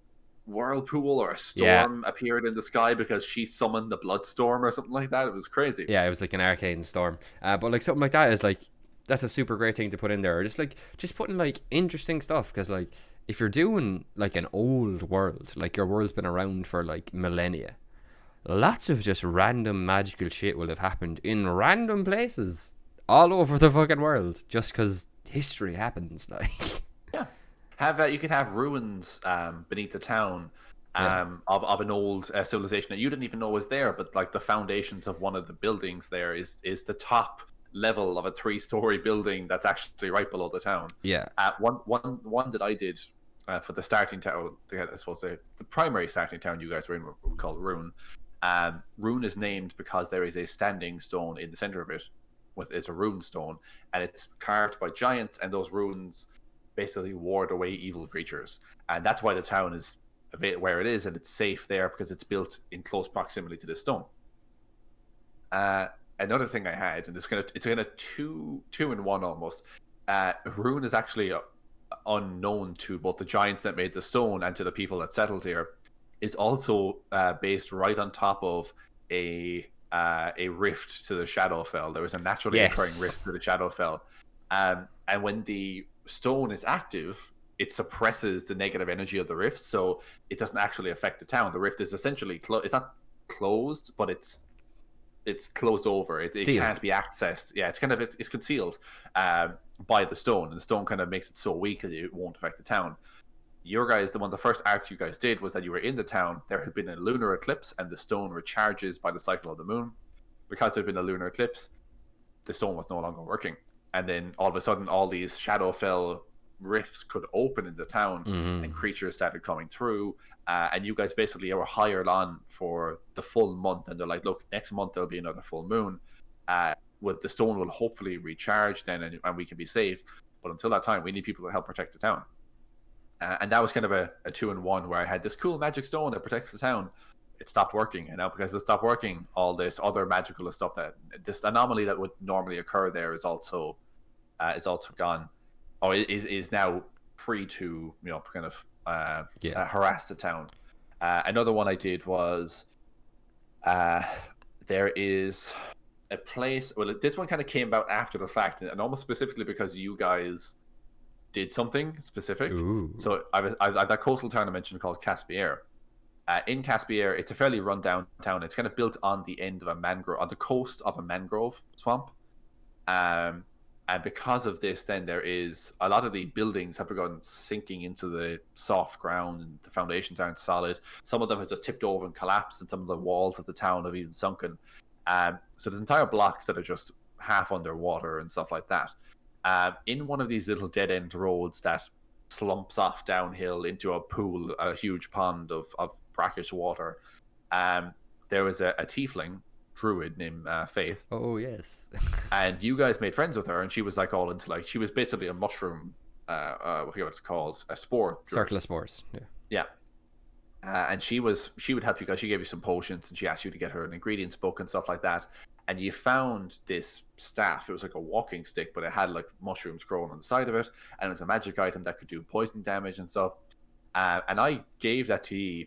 whirlpool or a storm appeared in the sky because she summoned the blood storm or something like that? It was crazy. Yeah, it was like an arcane storm. But like something like that is like, that's a super great thing to put in there. Or just putting like interesting stuff, because like if you're doing like an old world, like your world's been around for like millennia, lots of just random magical shit will have happened in random places all over the fucking world, just because history happens. Like, yeah, you could have ruins beneath the town of an old civilization that you didn't even know was there, but like the foundations of one of the buildings there is the top level of a 3-story building that's actually right below the town. Yeah. One that I did for the starting town, I suppose the primary starting town you guys were in, we called Rune. Rune is named because there is a standing stone in the center of it. It's a rune stone, and it's carved by giants, and those runes basically ward away evil creatures. And that's why the town is where it is, and it's safe there because it's built in close proximity to this stone. Another thing I had, and it's kind of two in one almost. Rune is actually unknown to both the giants that made the stone and to the people that settled here. Is also based right on top of a rift to the Shadowfell. There was a naturally occurring rift to the Shadowfell, and when the stone is active, it suppresses the negative energy of the rift, so it doesn't actually affect the town. The rift is essentially it's not closed, but it's closed over. It can't be accessed. Yeah, it's concealed by the stone, and the stone kind of makes it so weak that it won't affect the town. Your guys, the first arc you guys did was that you were in the town. There had been a lunar eclipse, and the stone recharges by the cycle of the moon. Because there had been a lunar eclipse, the stone was no longer working. And then all of a sudden, all these Shadowfell rifts could open in the town, and creatures started coming through. And you guys basically were hired on for the full month. And they're like, look, next month there'll be another full moon. The stone will hopefully recharge then, and we can be safe. But until that time, we need people to help protect the town. And that was kind of a 2-in-1 where I had this cool magic stone that protects the town. It stopped working, and now because it stopped working, all this other magical stuff, that this anomaly that would normally occur there is also gone, or is now free to kind of harass the town. Another one I did was there is a place. Well, this one kind of came about after the fact, and almost specifically because you guys did something specific. Ooh. So I've that coastal town I mentioned called Caspier. In Caspier, it's a fairly run-down town. It's kind of built on the end of a mangrove, on the coast of a mangrove swamp. And because of this, then there is a lot of the buildings have begun sinking into the soft ground, and the foundations aren't solid. Some of them have just tipped over and collapsed, and some of the walls of the town have even sunken. So there's entire blocks that are just half underwater and stuff like that. In one of these little dead end roads that slumps off downhill into a pool, a huge pond of brackish water, there was a tiefling druid named Faith. Oh yes. And you guys made friends with her, and she was like all into like, she was basically a mushroom. I forget what it's called, a spore. Circle of spores. Yeah. Yeah. And she would help you guys. She gave you some potions, and she asked you to get her an ingredients book and stuff like that. And you found this staff. It was like a walking stick, but it had like mushrooms growing on the side of it, and it was a magic item that could do poison damage and stuff. And I gave that to you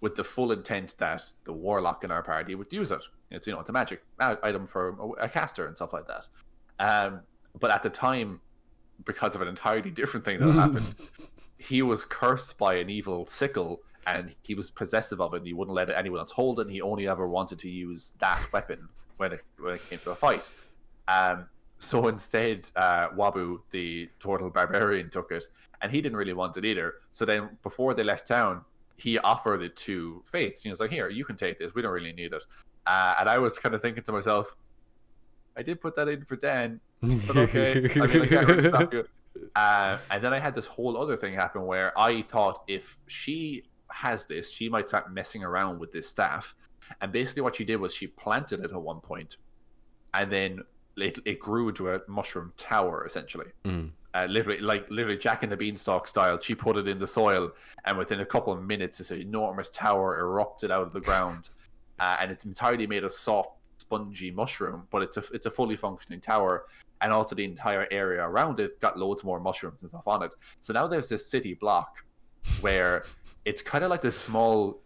with the full intent that the warlock in our party would use it. It's it's a magic item for a caster and stuff like that. But at the time, because of an entirely different thing that happened, he was cursed by an evil sickle, and he was possessive of it, and he wouldn't let anyone else hold it, and he only ever wanted to use that weapon when it came to a fight. So instead, Wabu, the turtle barbarian, took it, and he didn't really want it either. So then, before they left town, he offered it to Faith. He was like, "Here, you can take this. We don't really need it." And I was kind of thinking to myself, I did put that in for Dan, but okay. I mean, I can't really stop you. And then I had this whole other thing happen where I thought if she has this, she might start messing around with this staff. And basically what she did was she planted it at one point, and then it grew into a mushroom tower, essentially. Literally Jack and the Beanstalk style. She put it in the soil, and within a couple of minutes, this enormous tower erupted out of the ground. And it's entirely made of soft, spongy mushroom, but it's a fully functioning tower, and also the entire area around it got loads more mushrooms and stuff on it. So now there's this city block where it's kind of like this small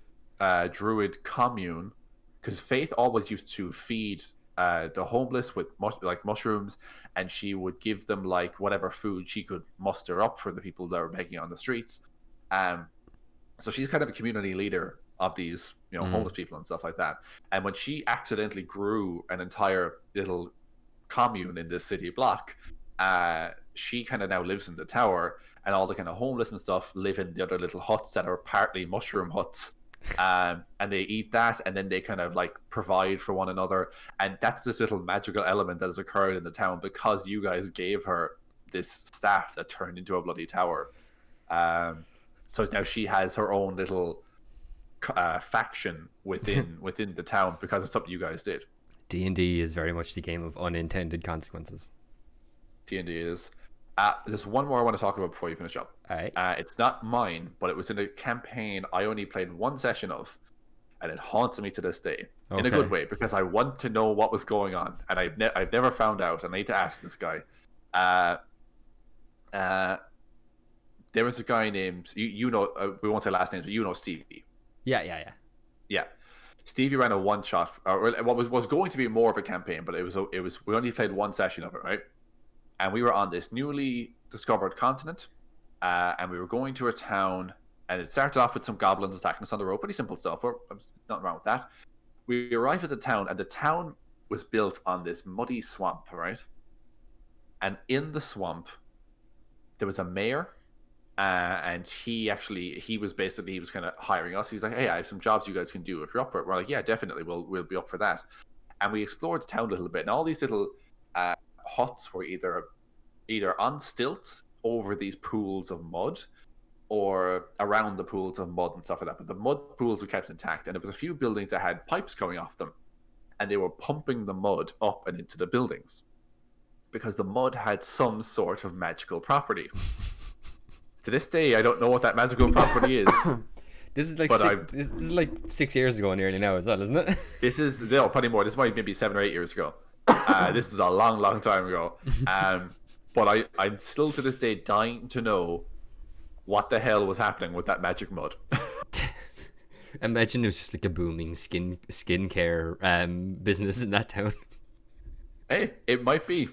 druid commune, because Faith always used to feed the homeless with mushrooms, and she would give them like whatever food she could muster up for the people that were begging on the streets. So she's kind of a community leader of these homeless people and stuff like that. And when she accidentally grew an entire little commune in this city block, she kind of now lives in the tower, and all the kind of homeless and stuff live in the other little huts that are partly mushroom huts. And they eat that, and then they kind of like provide for one another. And that's this little magical element that has occurred in the town because you guys gave her this staff that turned into a bloody tower. So now she has her own little faction within the town because it's something you guys did. D&D is very much the game of unintended consequences. D&D is. There's one more I want to talk about before you finish up. All right. It's not mine, but it was in a campaign I only played one session of, and it haunts me to this day in a good way, because I want to know what was going on, and I've never found out, and I need to ask this guy. There was a guy named we won't say last names, but Stevie. Yeah. Stevie ran a one shot, or what was going to be more of a campaign, but it was we only played one session of it, right? And we were on this newly discovered continent, and we were going to a town, and it started off with some goblins attacking us on the road. Pretty simple stuff. Nothing wrong with that. We arrived at the town, and the town was built on this muddy swamp, right? And in the swamp, there was a mayor, and he was kind of hiring us. He's like, "Hey, I have some jobs you guys can do if you're up for it." We're like, "Yeah, definitely, we'll be up for that." And we explored the town a little bit, and all these little huts were either on stilts over these pools of mud, or around the pools of mud and stuff like that. But the mud pools were kept intact, and there was a few buildings that had pipes coming off them, and they were pumping the mud up and into the buildings because the mud had some sort of magical property. To this day, I don't know what that magical property is. This is like 6 years ago nearly now as well, isn't it? This is probably more. This might maybe 7 or 8 years ago. This is a long, long time ago. But I'm still to this day dying to know what the hell was happening with that magic mud. Imagine it was just like a booming skincare business in that town. Hey, it might be.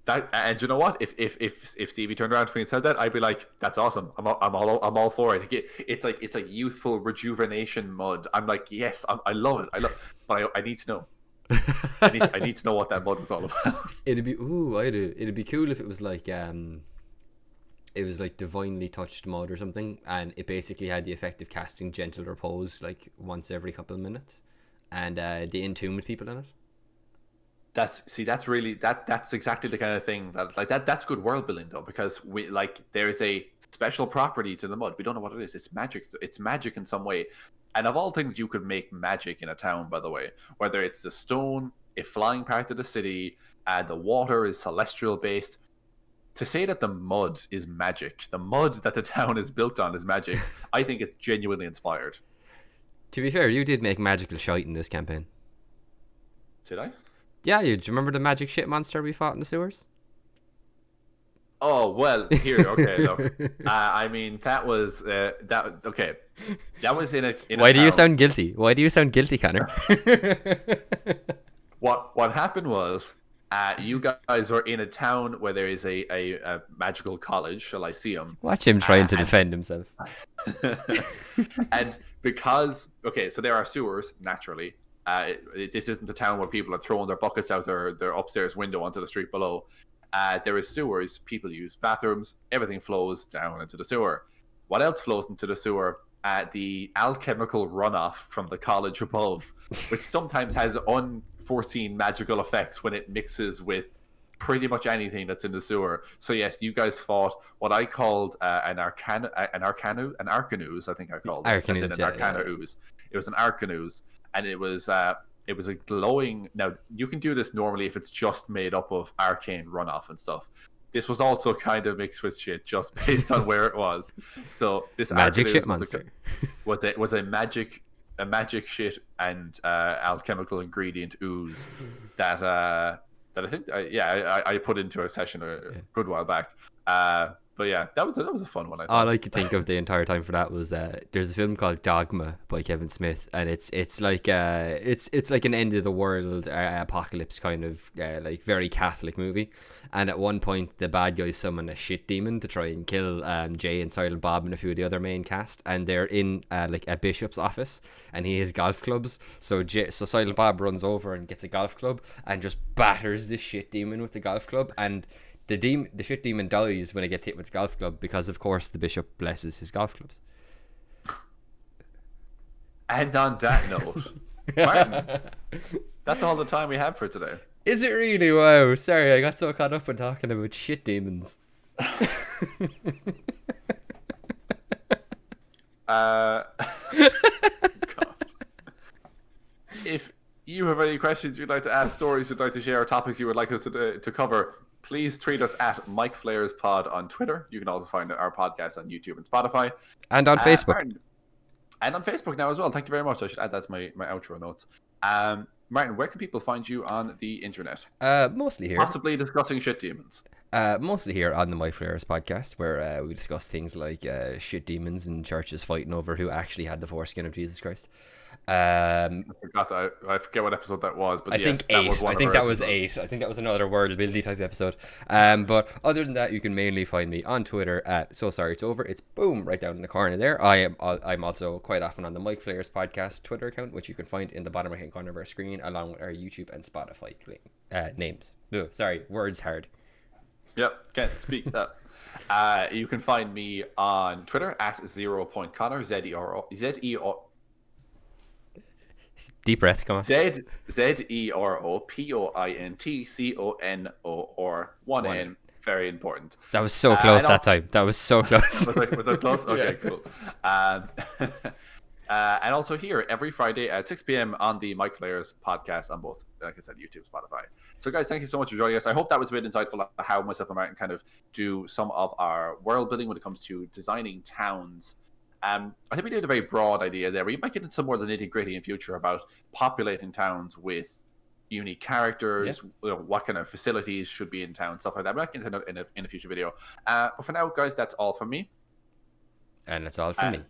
That, and you know what? If Stevie turned around to me and said that, I'd be like, "That's awesome. I'm all for it." It's a youthful rejuvenation mud. I'm like, yes, I love it. But I need to know. I need to know what that mud is all about. It'd be cool if it was like divinely touched mud or something, and it basically had the effect of casting gentle repose like once every couple of minutes, and they entomb with people in it. That's exactly the kind of thing that's good world building though, because there's a special property to the mud. We don't know what it is. It's magic. It's magic in some way. And of all things, you could make magic in a town, by the way, whether it's the stone, a flying part of the city, the water is celestial based. To say that the mud is magic, the mud that the town is built on is magic, I think it's genuinely inspired. To be fair, you did make magical shite in this campaign. Did I? Yeah, do you remember the magic shit monster we fought in the sewers? Oh, well, here, okay, look. I mean, that was, okay. That was in a Why do town. you sound guilty? Why do you sound guilty, Conor? What happened was, you guys were in a town where there is a magical college, Lyceum. Watch him trying to defend himself. And because, okay, so there are sewers, naturally. This isn't a town where people are throwing their buckets out their upstairs window onto the street below. There is sewers, people use bathrooms, everything flows down into the sewer. What else flows into the sewer? The alchemical runoff from the college above, which sometimes has unforeseen magical effects when it mixes with pretty much anything that's in the sewer. So yes, you guys fought what I called an arcanus, I think I called it. Arcanus, an arcana ooze. It was an arcanus, and it was a glowing. Now you can do this normally if it's just made up of arcane runoff and stuff. This was also kind of mixed with shit, just based on where it was. So this magic shit monster was a magic shit and alchemical ingredient ooze that I think I put into a session a good while back. But yeah, that was a fun one. I thought. All I could think of the entire time for that was there's a film called Dogma by Kevin Smith, and it's like an end of the world apocalypse kind of like very Catholic movie. And at one point, the bad guys summon a shit demon to try and kill Jay and Silent Bob and a few of the other main cast, and they're in like a bishop's office, and he has golf clubs. So Silent Bob runs over and gets a golf club and just batters this shit demon with the golf club, and the shit demon dies when it gets hit with the golf club because, of course, the bishop blesses his golf clubs. And on that note, Martin, that's all the time we have for today. Is it really? Wow, sorry, I got so caught up in talking about shit demons. God. If you have any questions you'd like to ask, stories you'd like to share, or topics you would like us to cover, please tweet us at Micflayers Pod on Twitter. You can also find our podcast on YouTube and Spotify. And on Facebook. Martin, and on Facebook now as well. Thank you very much. I should add that to my outro notes. Martin, where can people find you on the internet? Mostly here. Possibly discussing shit demons. Mostly here on the Micflayers podcast, where we discuss things like shit demons and churches fighting over who actually had the foreskin of Jesus Christ. I forget what episode that was, but I think 8. I think that was 8. I think that was another world building type episode. But other than that, you can mainly find me on Twitter at So Sorry It's Over. It's boom right down in the corner there. I'm also quite often on the Micflayers podcast Twitter account, which you can find in the bottom right hand corner of our screen, along with our YouTube and Spotify names. Oh, sorry, words hard. Yep, can't speak that. You can find me on Twitter at 0.Conor, ZERO. Deep breath, come on. ZEROPOINTCONOR, 1 N, very important. That was so close that time. That was so close. Was that close? Okay, yeah. Cool. And also here every Friday at 6 p.m. on the Micflayers podcast on both, like I said, YouTube, Spotify. So guys, thank you so much for joining us. I hope that was a bit insightful how myself and Martin kind of do some of our world building when it comes to designing towns. I think we did a very broad idea there. We might get into some more of the nitty-gritty in future about populating towns with unique characters, what kind of facilities should be in town, stuff like that. We might get into that in a future video. But for now, guys, that's all from me. And that's all from me.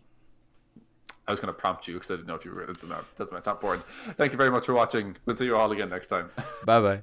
I was going to prompt you because I didn't know if you were into that. That's not important. Thank you very much for watching. We'll see you all again next time. Bye-bye.